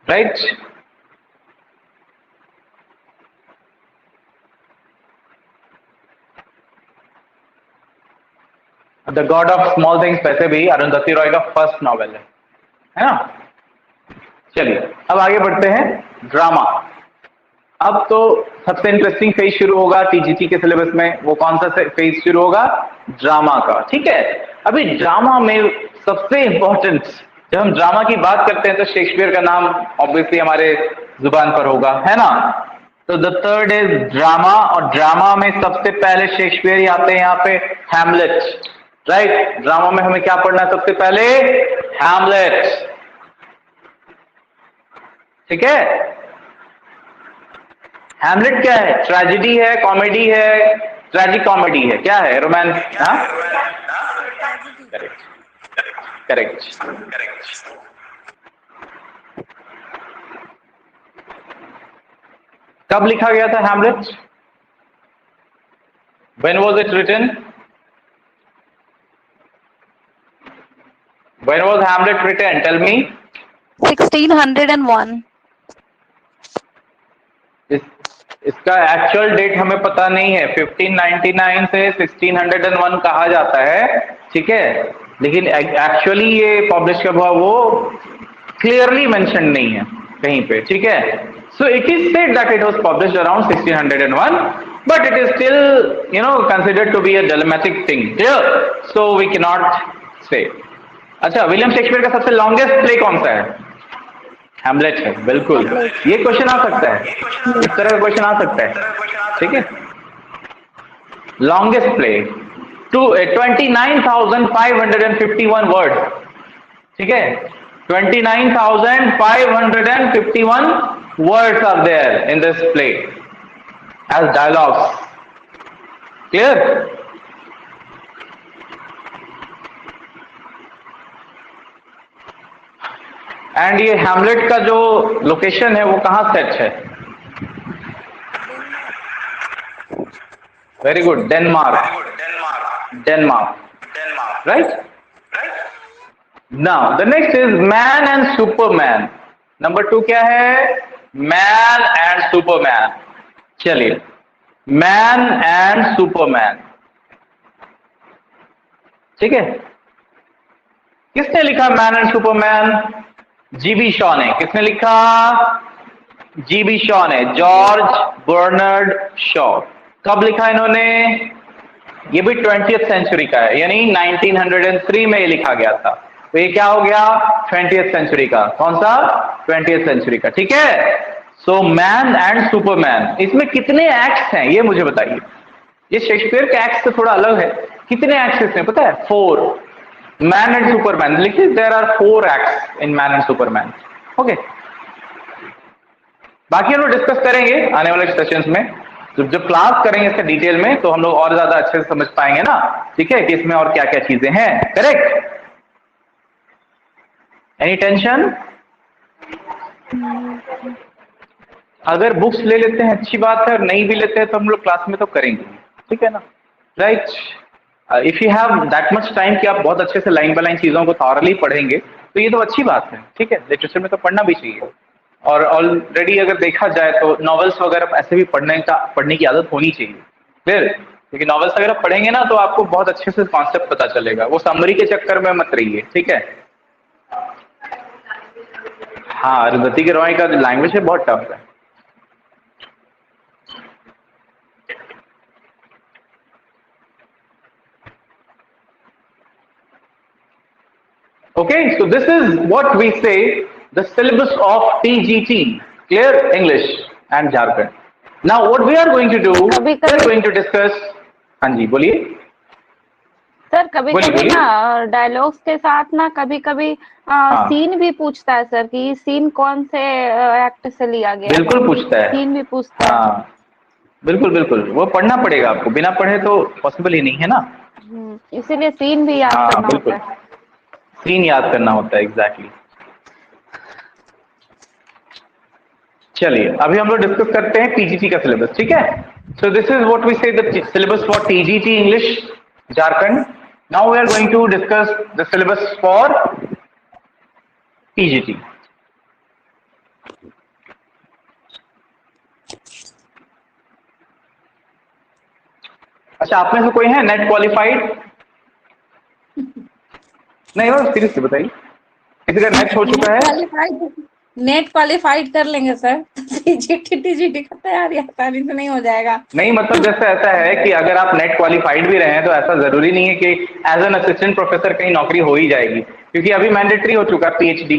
Right? The God of small things वैसे भी अरुंधति रॉय का फर्स्ट नॉवेल है ना। चलिए अब आगे बढ़ते हैं, ड्रामा। अब तो सबसे इंटरेस्टिंग फेज शुरू होगा टीजीटी के सिलेबस में, वो कौन सा फेज शुरू होगा? ड्रामा का, ठीक है। अभी ड्रामा में सबसे इंपॉर्टेंट, जब हम ड्रामा की बात करते हैं तो शेक्सपियर का नाम ऑब्वियसली हमारे जुबान पर होगा, है ना। तो द थर्ड इज ड्रामा, और ड्रामा में सबसे पहले शेक्सपियर ही आते हैं यहाँ पे, हैमलेट, राइट। ड्रामा में हमें क्या पढ़ना है सबसे पहले? हैमलेट, ठीक है। हैमलेट क्या है? ट्रेजेडी है, कॉमेडी है, ट्रेजिक कॉमेडी है, क्या है? रोमांस, हाँ, करेक्ट, करेक्ट। कब लिखा गया था Hamlet? When was it written? When was Hamlet written? Tell me. 1601. इसका एक्चुअल डेट हमें पता नहीं है, 1599 से 1601 कहा जाता है, ठीक है। लेकिन एक्चुअली ये पब्लिश कब हुआ वो क्लियरली मेंशन नहीं है कहीं पे, ठीक है। So it is said that it was published around 1601, but it is still, considered to be a dramatic thing. Clear? So we cannot say. अच्छा, विलियम शेक्सपियर का सबसे लॉन्गेस्ट प्ले कौन सा है? हैमलेट है, बिल्कुल। ये क्वेश्चन आ सकता है, इस तरह का क्वेश्चन आ सकता है, ठीक है। लॉन्गेस्ट प्ले 29,551 वर्ड, ठीक है। 29,551 words are there in this play as dialogues. Clear? And ये हैमलेट का जो लोकेशन है वो कहां सेट है? Very good, Denmark. Denmark, right? Now the next is man and superman. Number 2 क्या है? Man and superman. चलिए, मैन एंड सुपरमैन, ठीक है। किसने लिखा man and superman? GB Shaw ने। किसने लिखा? जीबी शॉ ने, जॉर्ज बर्नार्ड शॉ। कब लिखा इन्होंने? ये भी 20th सेंचुरी का है, यानी 1903 में ये लिखा गया था। तो ये क्या हो गया? 20th सेंचुरी का। कौन सा? 20th सेंचुरी का, ठीक है। सो मैन एंड सुपरमैन, इसमें कितने एक्ट्स हैं ये मुझे बताइए। ये शेक्सपियर के एक्ट से थोड़ा अलग है। कितने एक्ट्स इसमें पता है? 4। मैन एंड सुपरमैन लिखिए, there are 4 acts in man and superman. Okay, बाकी हम लोग डिस्कस करेंगे आने वाले सेशंस में। तो जब क्लास करेंगे इसके डिटेल में तो हम लोग और ज्यादा अच्छे से समझ पाएंगे ना, ठीक है, कि इसमें और क्या क्या चीजें हैं। करेक्ट? Any tension? अगर बुक्स ले लेते हैं अच्छी बात है, और नहीं भी लेते हैं तो हम लोग क्लास में तो करेंगे, ठीक है ना, right? If you have that much time कि आप बहुत अच्छे से लाइन बाय लाइन चीजों को थॉरली पढ़ेंगे तो ये तो अच्छी बात है, ठीक है। लिटरेचर में तो पढ़ना भी चाहिए, और ऑलरेडी अगर देखा जाए तो नॉवेल्स वगैरह ऐसे भी पढ़ने की आदत होनी चाहिए, फिर क्योंकि नॉवेल्स वगैरह पढ़ेंगे ना तो आपको बहुत अच्छे से कॉन्सेप्ट पता चलेगा। वो समरी के चक्कर में मत रहिए, ठीक है। हाँ, अरुंधति के रॉय का लैंग्वेज है बहुत टफ है। Okay, so this is what we say the syllabus of TGT, clear? English and Jharkhand. Now what we are going to do, we are going to discuss. हाँ जी, बोलिए सर। कभी बोलिए, कभी बोलिए। ना डायलॉग्स के साथ ना कभी कभी हाँ। सीन भी पूछता है सर, कि सीन कौन से एक्ट से लिया गया है। बिल्कुल पूछता है। सीन भी पूछता है। हाँ, बिल्कुल बिल्कुल, वो पढ़ना पड़ेगा आपको, बिना पढ़े तो पॉसिबल ही नहीं है ना। इसीलिए सीन भी याद हाँ करना बिल्कुल, होता है। सीन याद करना होता है, एग्जैक्टली। चलिए, अभी हम लोग डिस्कस करते हैं टीजीटी का सिलेबस, ठीक है। So this is what we say the syllabus for TGT English Jharkhand. Now we are going to discuss the syllabus for TGT. अच्छा, आप में से कोई है नेट क्वालिफाइड? नहीं हो? सीरियसली बताइए, किसी का नेट हो चुका है? नेट क्वालिफाइड कर लेंगे सर। टीजीटी का तैयारी आसानी से नहीं हो जाएगा। नहीं, मतलब जैसे ऐसा है कि अगर आप नेट क्वालिफाइड भी रहे हैं तो ऐसा जरूरी नहीं है कि एज एन असिस्टेंट प्रोफेसर कहीं नौकरी हो ही जाएगी, क्योंकि अभी मैंडेटरी हो चुका है पीएचडी।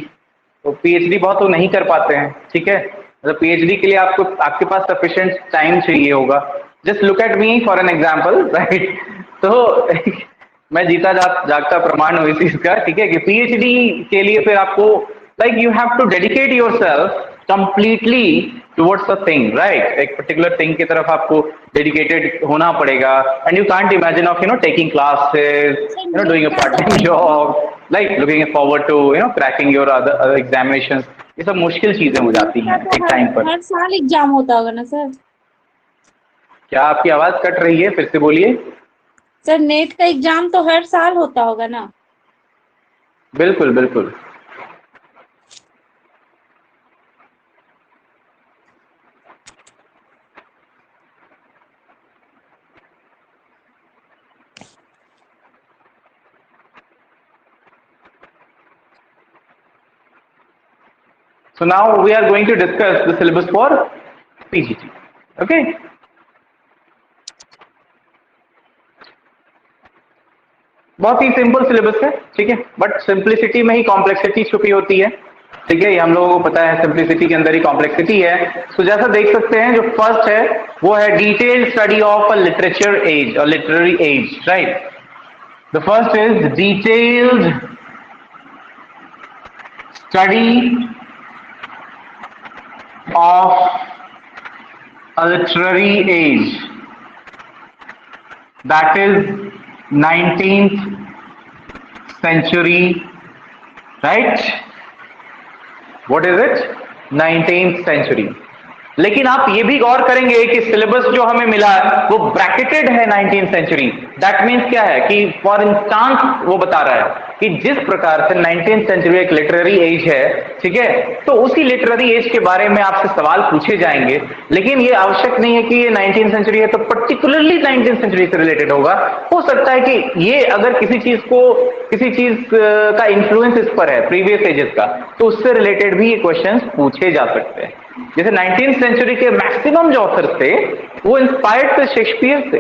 तो पीएचडी बहुत तो नहीं कर पाते हैं, ठीक है। मतलब पीएचडी के लिए आपके पास सफिशिएंट टाइम चाहिए होगा। Just look at me for an example, right? तो मैं जीता जागता प्रमाण हूँ इस चीज का, ठीक है, कि पीएचडी के लिए फिर आपको like you have to dedicate yourself completely towards a thing, right? एक particular thing की तरफ आपको dedicated होना पड़ेगा, and you can't imagine of taking classes, doing a part-time job, like looking forward to cracking your other examinations. ये सब मुश्किल चीजें हो जाती हैं एक टाइम पर। हर साल एग्जाम होता होगा ना सर? क्या आपकी आवाज कट रही है? फिर से बोलिए। सर, नेट का एग्जाम तो हर साल होता होगा ना? बिल्कुल बिल्कुल। So now we are going to discuss the syllabus for PGT. Okay. बहुत ही सिंपल सिलेबस है, ठीक है, बट सिंप्लिसिटी में ही कॉम्प्लेक्सिटी छुपी होती है, ठीक है, ये हम लोगों को पता है, सिंप्लिसिटी के अंदर ही कॉम्प्लेक्सिटी है। तो जैसा देख सकते हैं, जो फर्स्ट है वो है detailed study of a literature age और literary age, right. The first is detailed study of a literary age, that is 19th century, right? What is it? 19th century. लेकिन आप ये भी गौर करेंगे कि सिलेबस जो हमें मिला है वो ब्रैकेटेड है 19th सेंचुरी। दैट मीन्स क्या है कि फॉर इंस्टांस वो बता रहा है कि जिस प्रकार से 19th सेंचुरी एक लिटरेरी एज है, ठीक है, तो उसी लिटरेरी एज के बारे में आपसे सवाल पूछे जाएंगे, लेकिन ये आवश्यक नहीं है कि ये 19th सेंचुरी है तो पर्टिकुलरली 19th सेंचुरी से रिलेटेड होगा। हो सकता है कि ये अगर किसी चीज का इंफ्लुएंस इस पर है प्रीवियस एजेस का, तो उससे रिलेटेड भी ये क्वेश्चन पूछे जा सकते हैं। जैसे 19th सेंचुरी के मैक्सिमम जो ऑथर्स थे वो इंस्पायर्ड थे शेक्सपियर से,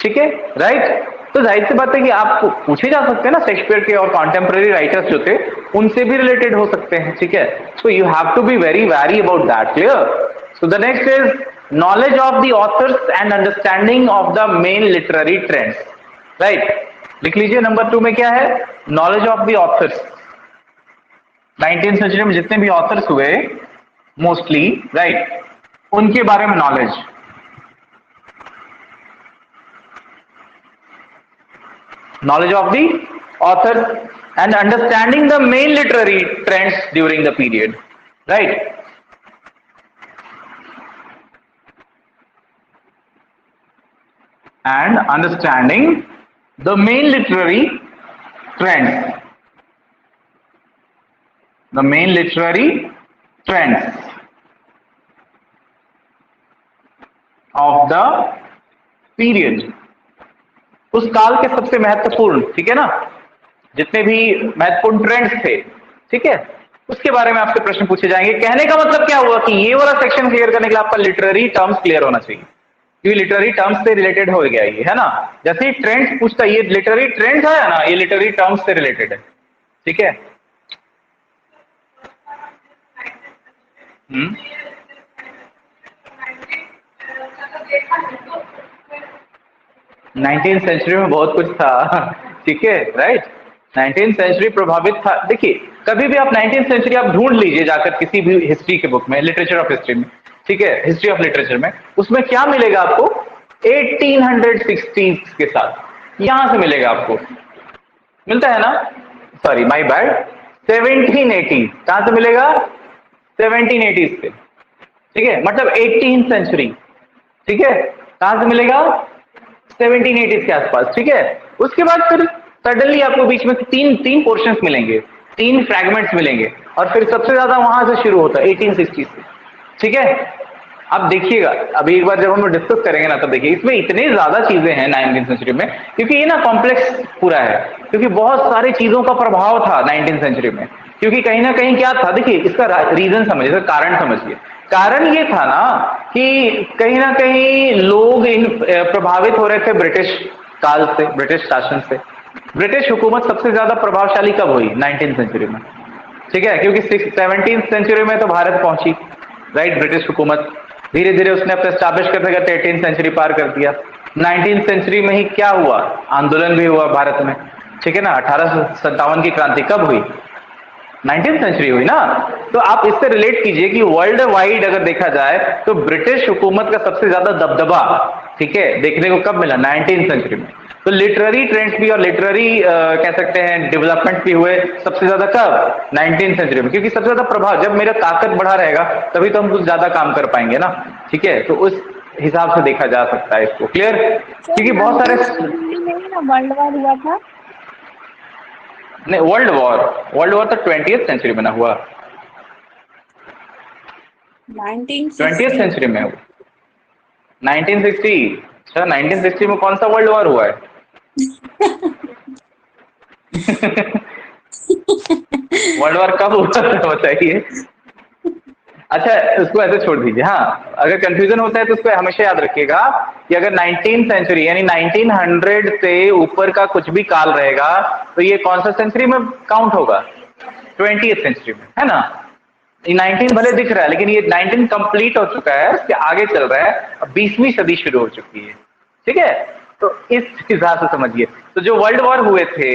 ठीक है, राइट। तो जाहिर सी बात है कि आप पूछे जा सकते हैं ना, शेक्सपियर के और कॉन्टेम्पररी राइटर्स जो थे उनसे भी रिलेटेड हो सकते हैं, ठीक है। So you have to be very very about that, clear. So the next is knowledge of the authors and understanding of the main literary trends, right. लिख लीजिए नंबर 2 में क्या है, knowledge of the authors. 19th century में जितने भी ऑथर्स हुए मोस्टली, राइट, उनके बारे में knowledge. Knowledge of the author and understanding the main literary trends during the period, right? And understanding the main literary trends, the main literary trends of the period, उस काल के सबसे महत्वपूर्ण, ठीक है ना, जितने भी महत्वपूर्ण ट्रेंड्स थे, ठीक है, उसके बारे में आपसे प्रश्न पूछे जाएंगे। कहने का मतलब क्या हुआ कि ये वाला सेक्शन क्लियर करने के लिए आपका लिटरेरी टर्म्स क्लियर होना चाहिए, क्योंकि लिटरेरी टर्म्स से रिलेटेड हो गया ये, है ना। जैसे ही ट्रेंड्स पूछता है, ये लिटरेरी ट्रेंड्स आया ना, ये लिटरेरी टर्म्स से रिलेटेड है, ठीक है। 19th सेंचुरी में बहुत कुछ था, ठीक है, राइट। 19th सेंचुरी प्रभावित था। देखिए, कभी भी आप 19th सेंचुरी आप ढूंढ लीजिए जाकर किसी भी हिस्ट्री के बुक में, लिटरेचर ऑफ हिस्ट्री में, ठीक है, हिस्ट्री ऑफ लिटरेचर में, उसमें क्या मिलेगा आपको, 1860s के साथ यहां से मिलेगा आपको, मिलता है ना, सॉरी माय बैड, 1780 कहां से मिलेगा, 1780s से, ठीक है, मतलब 18th सेंचुरी, ठीक है, कहां से मिलेगा, 1780s के आसपास, ठीक है। उसके बाद फिर सडनली आपको बीच में तीन पोर्शंस मिलेंगे, 3 फ्रैगमेंट्स मिलेंगे, और फिर सबसे ज्यादा वहां से शुरू होता है 1860 से, ठीक है। अब देखिएगा, अभी एक बार जब हम डिस्कस करेंगे ना, तब देखिए इसमें इतनी ज्यादा चीजें हैं 19th सेंचुरी में, क्योंकि ये ना कॉम्प्लेक्स पूरा है, क्योंकि बहुत सारी चीजों का प्रभाव था 19th सेंचुरी में। क्योंकि कहीं ना कहीं क्या था, देखिए इसका रीजन समझिए, कारण समझिए। कारण ये था ना कि कहीं ना कहीं लोग प्रभावित हो रहे थे ब्रिटिश काल से, ब्रिटिश शासन से। ब्रिटिश हुकूमत सबसे ज्यादा प्रभावशाली कब हुई, 19th सेंचुरी में, ठीक है, क्योंकि 17th सेंचुरी में तो भारत पहुंची, राइट, ब्रिटिश हुकूमत धीरे धीरे उसने अपने एस्टैब्लिश करते करते 18th सेंचुरी पार कर दिया। 19th सेंचुरी में ही क्या हुआ, आंदोलन भी हुआ भारत में, ठीक है ना। 1857 की क्रांति कब हुई, 19th सेंचुरी हुई ना। तो आप इससे रिलेट कीजिए कि वर्ल्ड वाइड अगर देखा जाए तो ब्रिटिश हुकूमत का सबसे ज्यादा दबदबा, ठीक है, देखने को कब मिला, 19th सेंचुरी में। तो लिटरेरी ट्रेंड्स भी और लिटरेरी कह सकते हैं डेवलपमेंट भी हुए सबसे ज्यादा कब, 19th सेंचुरी में, क्योंकि सबसे ज्यादा प्रभाव, जब मेरा ताकत बढ़ा रहेगा तभी तो हम कुछ ज्यादा काम कर पाएंगे ना, ठीक है। तो उस हिसाब से देखा जा सकता है इसको, क्लियर। क्योंकि बहुत सारे वर्ल्ड वॉर हुआ था, नहीं, वर्ल्ड वॉर तो 20th सेंचुरी में ना हुआ, 20th सेंचुरी में हुआ, 1960। अच्छा, 1960 में कौन सा वर्ल्ड वॉर हुआ है? वर्ल्ड वॉर कब हुआ था बताइए। अच्छा उसको ऐसे छोड़ दीजिए। हाँ, अगर कंफ्यूजन होता है तो उसको हमेशा याद रखिएगा कि अगर 19th सेंचुरी यानी 1900 से ऊपर का कुछ भी काल रहेगा तो ये कौन सा सेंचुरी में काउंट होगा? 20th सेंचुरी में, है ना? ये 19 भले दिख रहा है लेकिन ये 19 कंप्लीट हो चुका है, उसके आगे चल रहा है, अब 20वीं सदी शुरू हो चुकी है। ठीक है, तो इस हिसाब से समझिए। तो जो वर्ल्ड वॉर हुए थे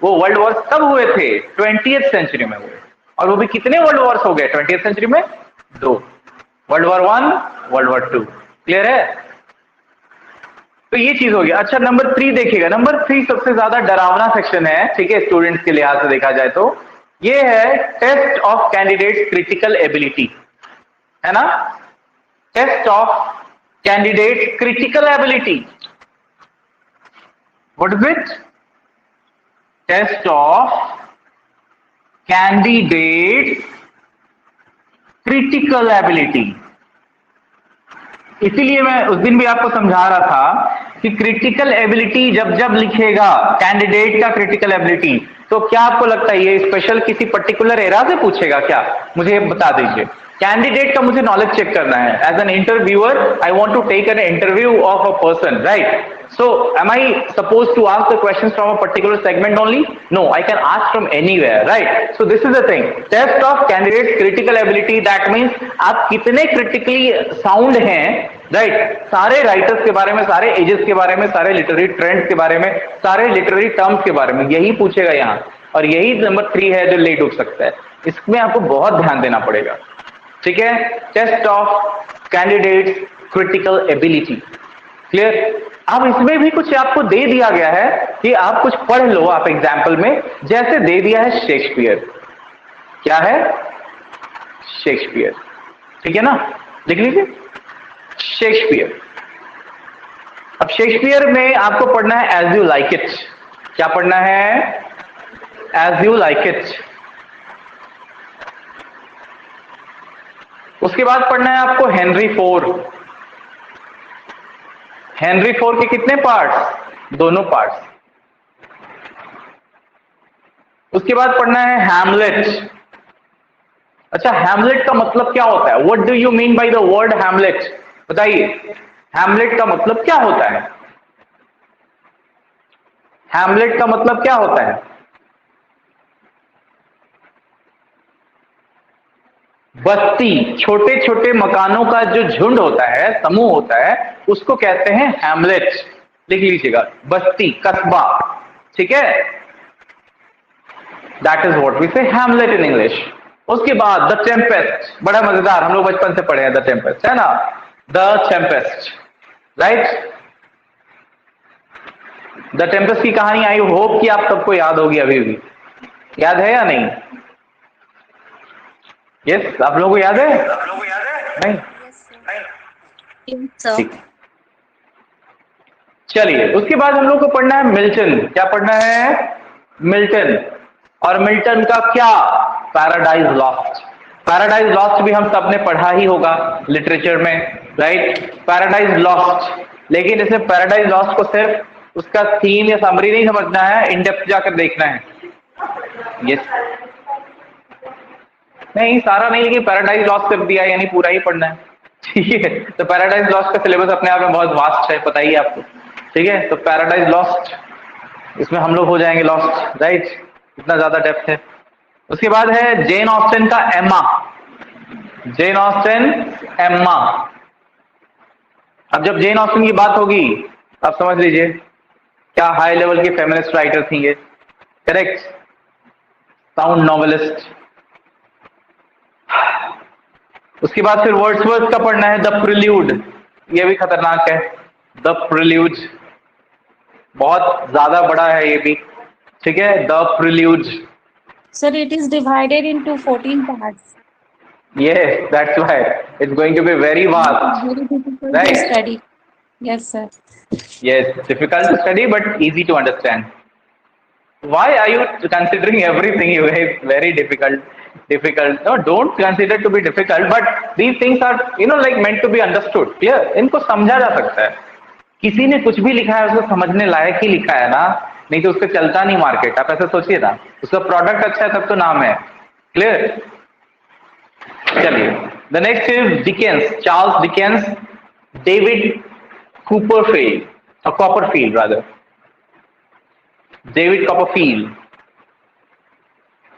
वो वर्ल्ड वॉर कब हुए थे? 20th सेंचुरी में हुए। और वो भी कितने वर्ल्ड वॉर्स हो गए 20th सेंचुरी में? 2, world war 1, world war 2। Clear है? तो ये चीज हो गया। अच्छा नंबर 3 देखिएगा, नंबर 3 सबसे ज्यादा डरावना सेक्शन है, ठीक है, स्टूडेंट्स के लिहाज से देखा जाए तो। ये है test of candidates critical ability, है ना? Test of candidate critical ability, what is it? Test of candidate critical ability. इसीलिए मैं उस दिन भी आपको समझा रहा था कि क्रिटिकल एबिलिटी जब जब लिखेगा कैंडिडेट का क्रिटिकल एबिलिटी, तो क्या आपको लगता है ये स्पेशल किसी पर्टिकुलर एरा से पूछेगा क्या? मुझे बता दीजिए। कैंडिडेट का मुझे नॉलेज चेक करना है। As an interviewer I want to take an interview of a person, right? So am I supposed to ask the questions from a particular segment only? No, I can ask from anywhere, right? So this is the thing. Test of candidate's critical ability, that means आप कितने critically sound हैं, right? सारे राइटर्स के बारे में, सारे एजेस के बारे में, सारे लिटरेरी ट्रेंड्स के बारे में, सारे लिटरेरी टर्म्स के बारे में, यही पूछेगा यहाँ। और यही नंबर 3 है जो ले डूब सकता है। इसमें आपको बहुत ध्यान देना पड़ेगा, ठीक है? Test of candidate critical ability, clear? अब इसमें भी कुछ आपको दे दिया गया है कि आप कुछ पढ़ लो आप एग्जाम्पल में, जैसे दे दिया है शेक्सपियर। क्या है? शेक्सपियर, ठीक है ना? लिख लीजिए शेक्सपियर। अब शेक्सपियर में आपको पढ़ना है एज यू लाइक इट। क्या पढ़ना है? As you like it. उसके बाद पढ़ना है आपको हेनरी IV। हेनरी IV के कितने पार्ट्स? दोनों पार्ट्स। उसके बाद पढ़ना है हैमलेट। अच्छा, हैमलेट का मतलब क्या होता है? What do you mean by the word Hamlet? बताइए, हैमलेट का मतलब क्या होता है? हैमलेट का मतलब क्या होता है? बस्ती, छोटे छोटे मकानों का जो झुंड होता है, समूह होता है, उसको कहते हैं हैमलेट। लिख लीजिएगा, बस्ती, कस्बा, ठीक है? दैट इज व्हाट वी से हैमलेट इन इंग्लिश। उसके बाद द टेम्पेस्ट, बड़ा मजेदार, हम लोग बचपन से पढ़े हैं द टेम्पेस्ट, है ना? The Tempest, right? The Tempest की कहानी आई होप कि आप सबको याद होगी, अभी भी याद है या नहीं? यस, आप लोगों को याद है? नहीं? ठीक, चलिए। उसके बाद हम लोग को पढ़ना है मिल्टन। क्या पढ़ना है? मिल्टन। और मिल्टन का क्या? Paradise lost. पैराडाइज लॉस्ट भी हम सब ने पढ़ा ही होगा लिटरेचर में, राइट? Paradise lost. लेकिन इसमें पैराडाइज लॉस्ट को सिर्फ उसका थीम या समरी नहीं समझना है, इन डेप्थ जाकर देखना है। यस, नहीं सारा नहीं, लेकिन पैराडाइज लॉस्ट कर दिया यानी पूरा ही पढ़ना है, ठीक है? तो पैराडाइज लॉस्ट का सिलेबस अपने आप में बहुत वास्ट है, पता ही है आपको, ठीक है? तो पैराडाइज लॉस्ट, इसमें हम लोग हो जाएंगे लॉस्ट, राइट? इतना ज्यादा डेप्थ है। उसके बाद है जेन ऑस्टन का एम्मा। Jane Austen, Emma. अब जब जेन ऑस्टन की बात होगी आप समझ लीजिए क्या हाई लेवल की फेमिनिस्ट राइटर थी ये, करेक्ट? Sound novelist. उसके बाद फिर वर्ड्सवर्थ का पढ़ना है द प्रिल्यूड। ये भी खतरनाक है, द प्रिल्यूड, बहुत ज्यादा बड़ा है ये भी, ठीक है? The prelude. Sir, it is divided into 14 parts. Yes, that's why it's going to be very vast, Very difficult right? to study. Yes, sir. Yes, difficult to study but easy to understand. Why are you considering everything you guys very difficult? Difficult? No, don't consider to be difficult. But these things are, like meant to be understood. Clear? इनको समझा जा सकता है। किसी ने कुछ भी लिखा है उसको समझने लायक ही लिखा है ना, नहीं तो उसका चलता नहीं मार्केट। आप ऐसा सोचिए ना, उसका प्रोडक्ट अच्छा है तब तो नाम है। क्लियर? चलिए, The next is Dickens, Charles Dickens, David Copperfield, or Copperfield rather. David Copperfield.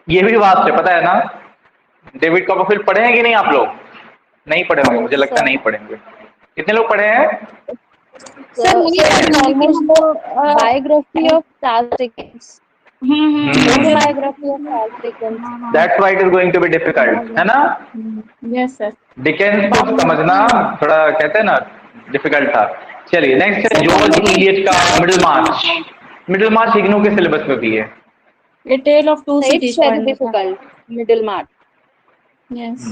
ये भी बात है, पता है ना? डेविड कॉपरफील्ड पढ़े हैं कि नहीं आप लोग? नहीं पढ़े होंगे, मुझे लगता नहीं पढ़ेंगे। कितने लोग पढ़े हैं? Sir biography of Charles Dickens. Biography of Charles Dickens. That's why it is going to be difficult, है ना? Yes sir. डिकेंस को समझना थोड़ा कहते हैं ना डिफिकल्ट था। चलिए नेक्स्ट है जॉर्ज इलियट का मिडिल मार्च। मिडिल मार्च इग्नू के सिलेबस में भी है। A Tale of Two Cities। It's very difficult. Middlemarch. Yes।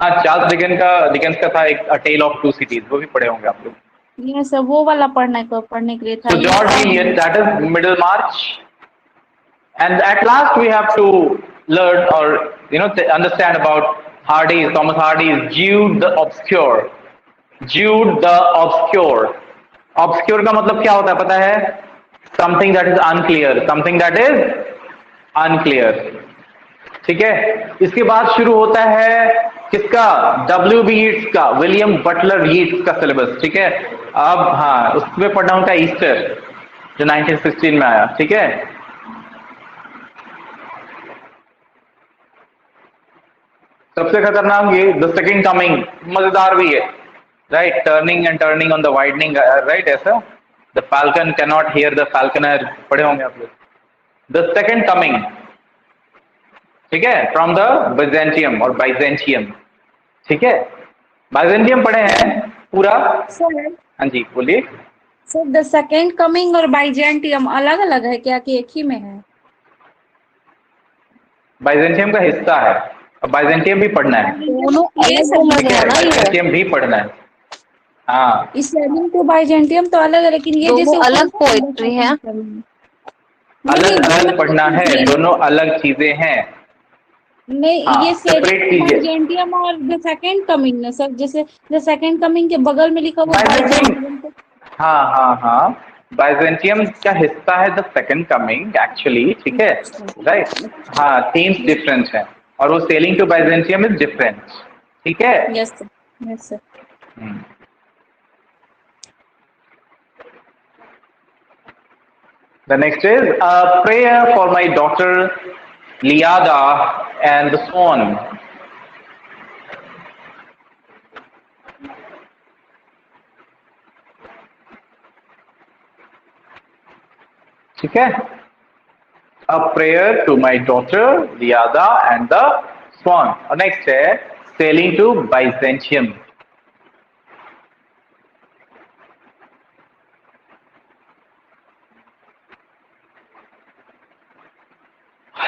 हाँ, चार्ल्स डिकेंस का था एक टेल ऑफ टू सिटीज, वो भी पढ़े होंगे आप लोग। यस सर, वो वाला पढ़ने के लिए था। So George Eliot, that is Middlemarch, and at last we have to learn or understand about Hardy's, Thomas Hardy's Jude the Obscure. Jude the Obscure. Obscure का मतलब क्या होता है पता है? Something that is unclear. Something that is unclear. ठीक है। इसके बाद शुरू होता है किसका? W.B. Yeats का, विलियम बटलर यीट्स का सिलेबस। ठीक है। अब हाँ, उसमें पढ़ना उनका ईस्टर जो 1916 में आया। ठीक है। सबसे खतरनाक ये द सेकंड कमिंग, मजेदार भी है, right? Turning and turning on the widening, right? ऐसा the falcon can not hear the falconer, पढ़े होंगे आप लोग। द सेकंड कमिंग, ठीक है, फ्रॉम द बाइजेंटियम और बाइजेंटियम। ठीक है, बाइजेंटियम पढ़े हैं पूरा? सर हाँ जी बोलिए। सर द सेकंड कमिंग और बाइजेंटियम अलग अलग है क्या कि एक ही में है? बाइजेंटियम का हिस्सा है, अब बाइजेंटियम भी पढ़ना है। दोनों अलग है ना? बाइजेंटियम भी पढ़ना है। हाँ, इस्लामिक टू बाइजेंटियम तो अलग है, लेकिन ये दोनों जैसे अलग पोएट्री है। अलग अलग पढ़ना है, दोनों अलग चीजें हैं। नहीं, हाँ, ये separate कीजिए। बाइजेंटियम और द सेकंड कमिंग ना सर, जैसे द सेकंड कमिंग के बगल में लिखा हुआ बाइजेंटियम, हाँ हाँ हाँ, बाइजेंटियम का हिस्सा है द सेकंड कमिंग एक्चुअली। ठीक है, राइट? हाँ, थीम्स डिफरेंट है और वो sailing to Byzantium is different. ठीक है। Yes sir, yes sir. The next is a prayer for my daughter Liada and the Swan. ठीक है, a prayer to my daughter Liada and the Swan. और next है sailing to Byzantium.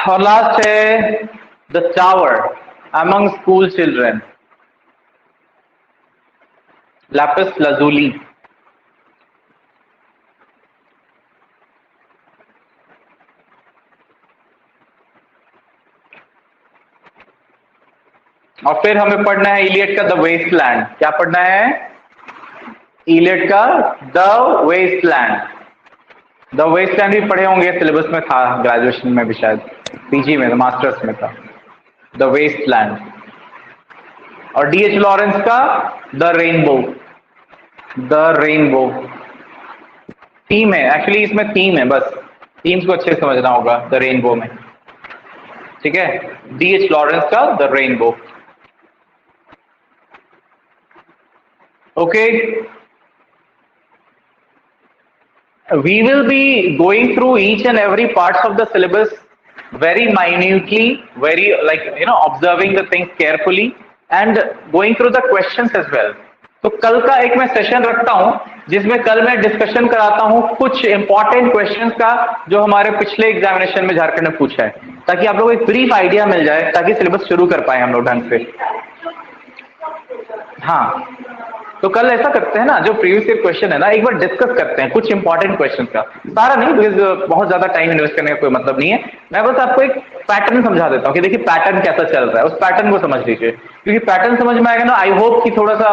और लास्ट है the tower among school children, Lapis lazuli. और फिर हमें पढ़ना है इलियट का द वेस्टलैंड। क्या पढ़ना है? इलियट का द वेस्टलैंड। द वेस्टलैंड भी पढ़े होंगे, सिलेबस में था ग्रेजुएशन में भी, शायद पीजी में, मास्टर्स में था द वेस्टलैंड। और डीएच लॉरेंस का the rainbow. The rainbow theme है एक्चुअली, इसमें थीम है, बस थीम्स को अच्छे से समझना होगा द रेनबो में। ठीक है, डीएच लॉरेंस का the rainbow. Okay, we will be going through each and every parts of the syllabus very minutely, very observing the things carefully and going through the questions as well. तो कल का एक मैं सेशन रखता हूं जिसमें कल मैं डिस्कशन कराता हूं कुछ इंपॉर्टेंट क्वेश्चंस का जो हमारे पिछले एग्जामिनेशन में झारखंड ने पूछा है, ताकि आप लोगों को एक ब्रीफ आइडिया मिल जाए, ताकि सिलेबस शुरू कर पाए हम लोग ढंग से। हाँ, तो कल ऐसा करते हैं ना, जो प्रीवियस ईयर क्वेश्चन है ना, एक बार डिस्कस करते हैं कुछ इंपॉर्टेंट क्वेश्चन का, सारा नहीं, बिकॉज बहुत ज्यादा टाइम इन्वेस्ट करने का कोई मतलब नहीं है। मैं बस आपको एक पैटर्न समझा देता हूँ कि देखिए पैटर्न कैसा चल रहा है, उस पैटर्न को समझ लीजिए, क्योंकि पैटर्न समझ में आएगा ना, आई होप कि थोड़ा सा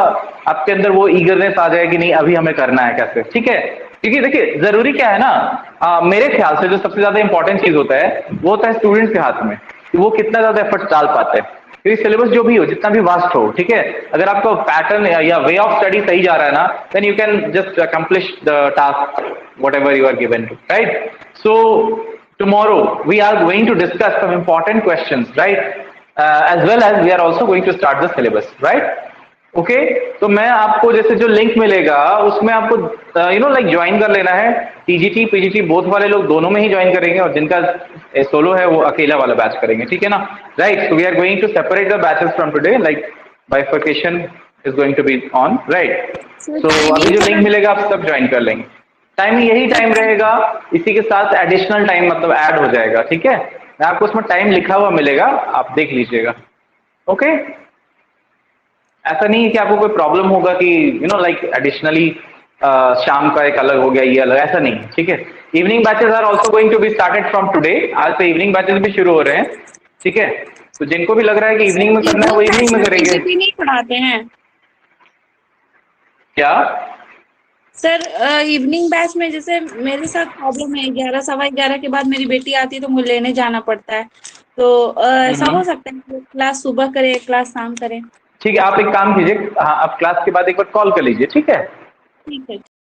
आपके अंदर वो ईगरनेस आ जाए कि नहीं अभी हमें करना है कैसे। ठीक है, क्योंकि देखिए जरूरी क्या है ना, मेरे ख्याल से जो सबसे ज्यादा इंपॉर्टेंट चीज होता है वो होता है स्टूडेंट्स के हाथ में, कि वो कितना ज्यादा एफर्ट्स डाल पाते हैं। क्योंकि सिलेबस जो भी हो, जितना भी वास्ट हो, ठीक है, अगर आपका पैटर्न या वे ऑफ स्टडी सही जा रहा है ना, then you can just accomplish the task whatever you are given to, right? So tomorrow we are going to discuss some important questions, right? As well as we are also going to start the syllabus, right? Okay, तो मैं आपको जैसे जो लिंक मिलेगा उसमें आपको लाइक ज्वाइन कर लेना है। टीजीटी पीजीटी बोथ वाले लोग दोनों में ही ज्वाइन करेंगे, और जिनका सोलो है वो अकेला वाला बैच करेंगे, ठीक है ना? Right, so we are going to separate the batches from today, like bifurcation is going to be on, right? सो अभी जो लिंक मिलेगा आप सब ज्वाइन कर लेंगे। टाइमिंग यही टाइम रहेगा, इसी के साथ एडिशनल टाइम मतलब ऐड हो जाएगा, ठीक है? मैं आपको उसमें टाइम लिखा हुआ मिलेगा, आप देख लीजिएगा। ओके, ऐसा नहीं है कि आपको कोई प्रॉब्लम होगा कि लाइक एडिशनली शाम का एक अलग हो गया, ये अलग, ऐसा नहीं, ठीक है? Evening batches are also going to be started from today, आज से इवनिंग बैचेस भी शुरू हो रहे हैं, ठीक है? तो जिनको भी लग रहा है कि इवनिंग में करना है वो इवनिंग में करेंगे। पीजीटी नहीं पढ़ाते हैं क्या सर? इवनिंग बैच में जैसे मेरे साथ प्रॉब्लम है, 11 सवा 11 के बाद मेरी बेटी आती है तो मुझे लेने जाना पड़ता है, तो ऐसा हो सकता है कि क्लास सुबह करे, क्लास शाम करें? ठीक है, आप एक काम कीजिए, हाँ, आप क्लास के बाद एक बार कॉल कर लीजिए, ठीक है? ठीक है।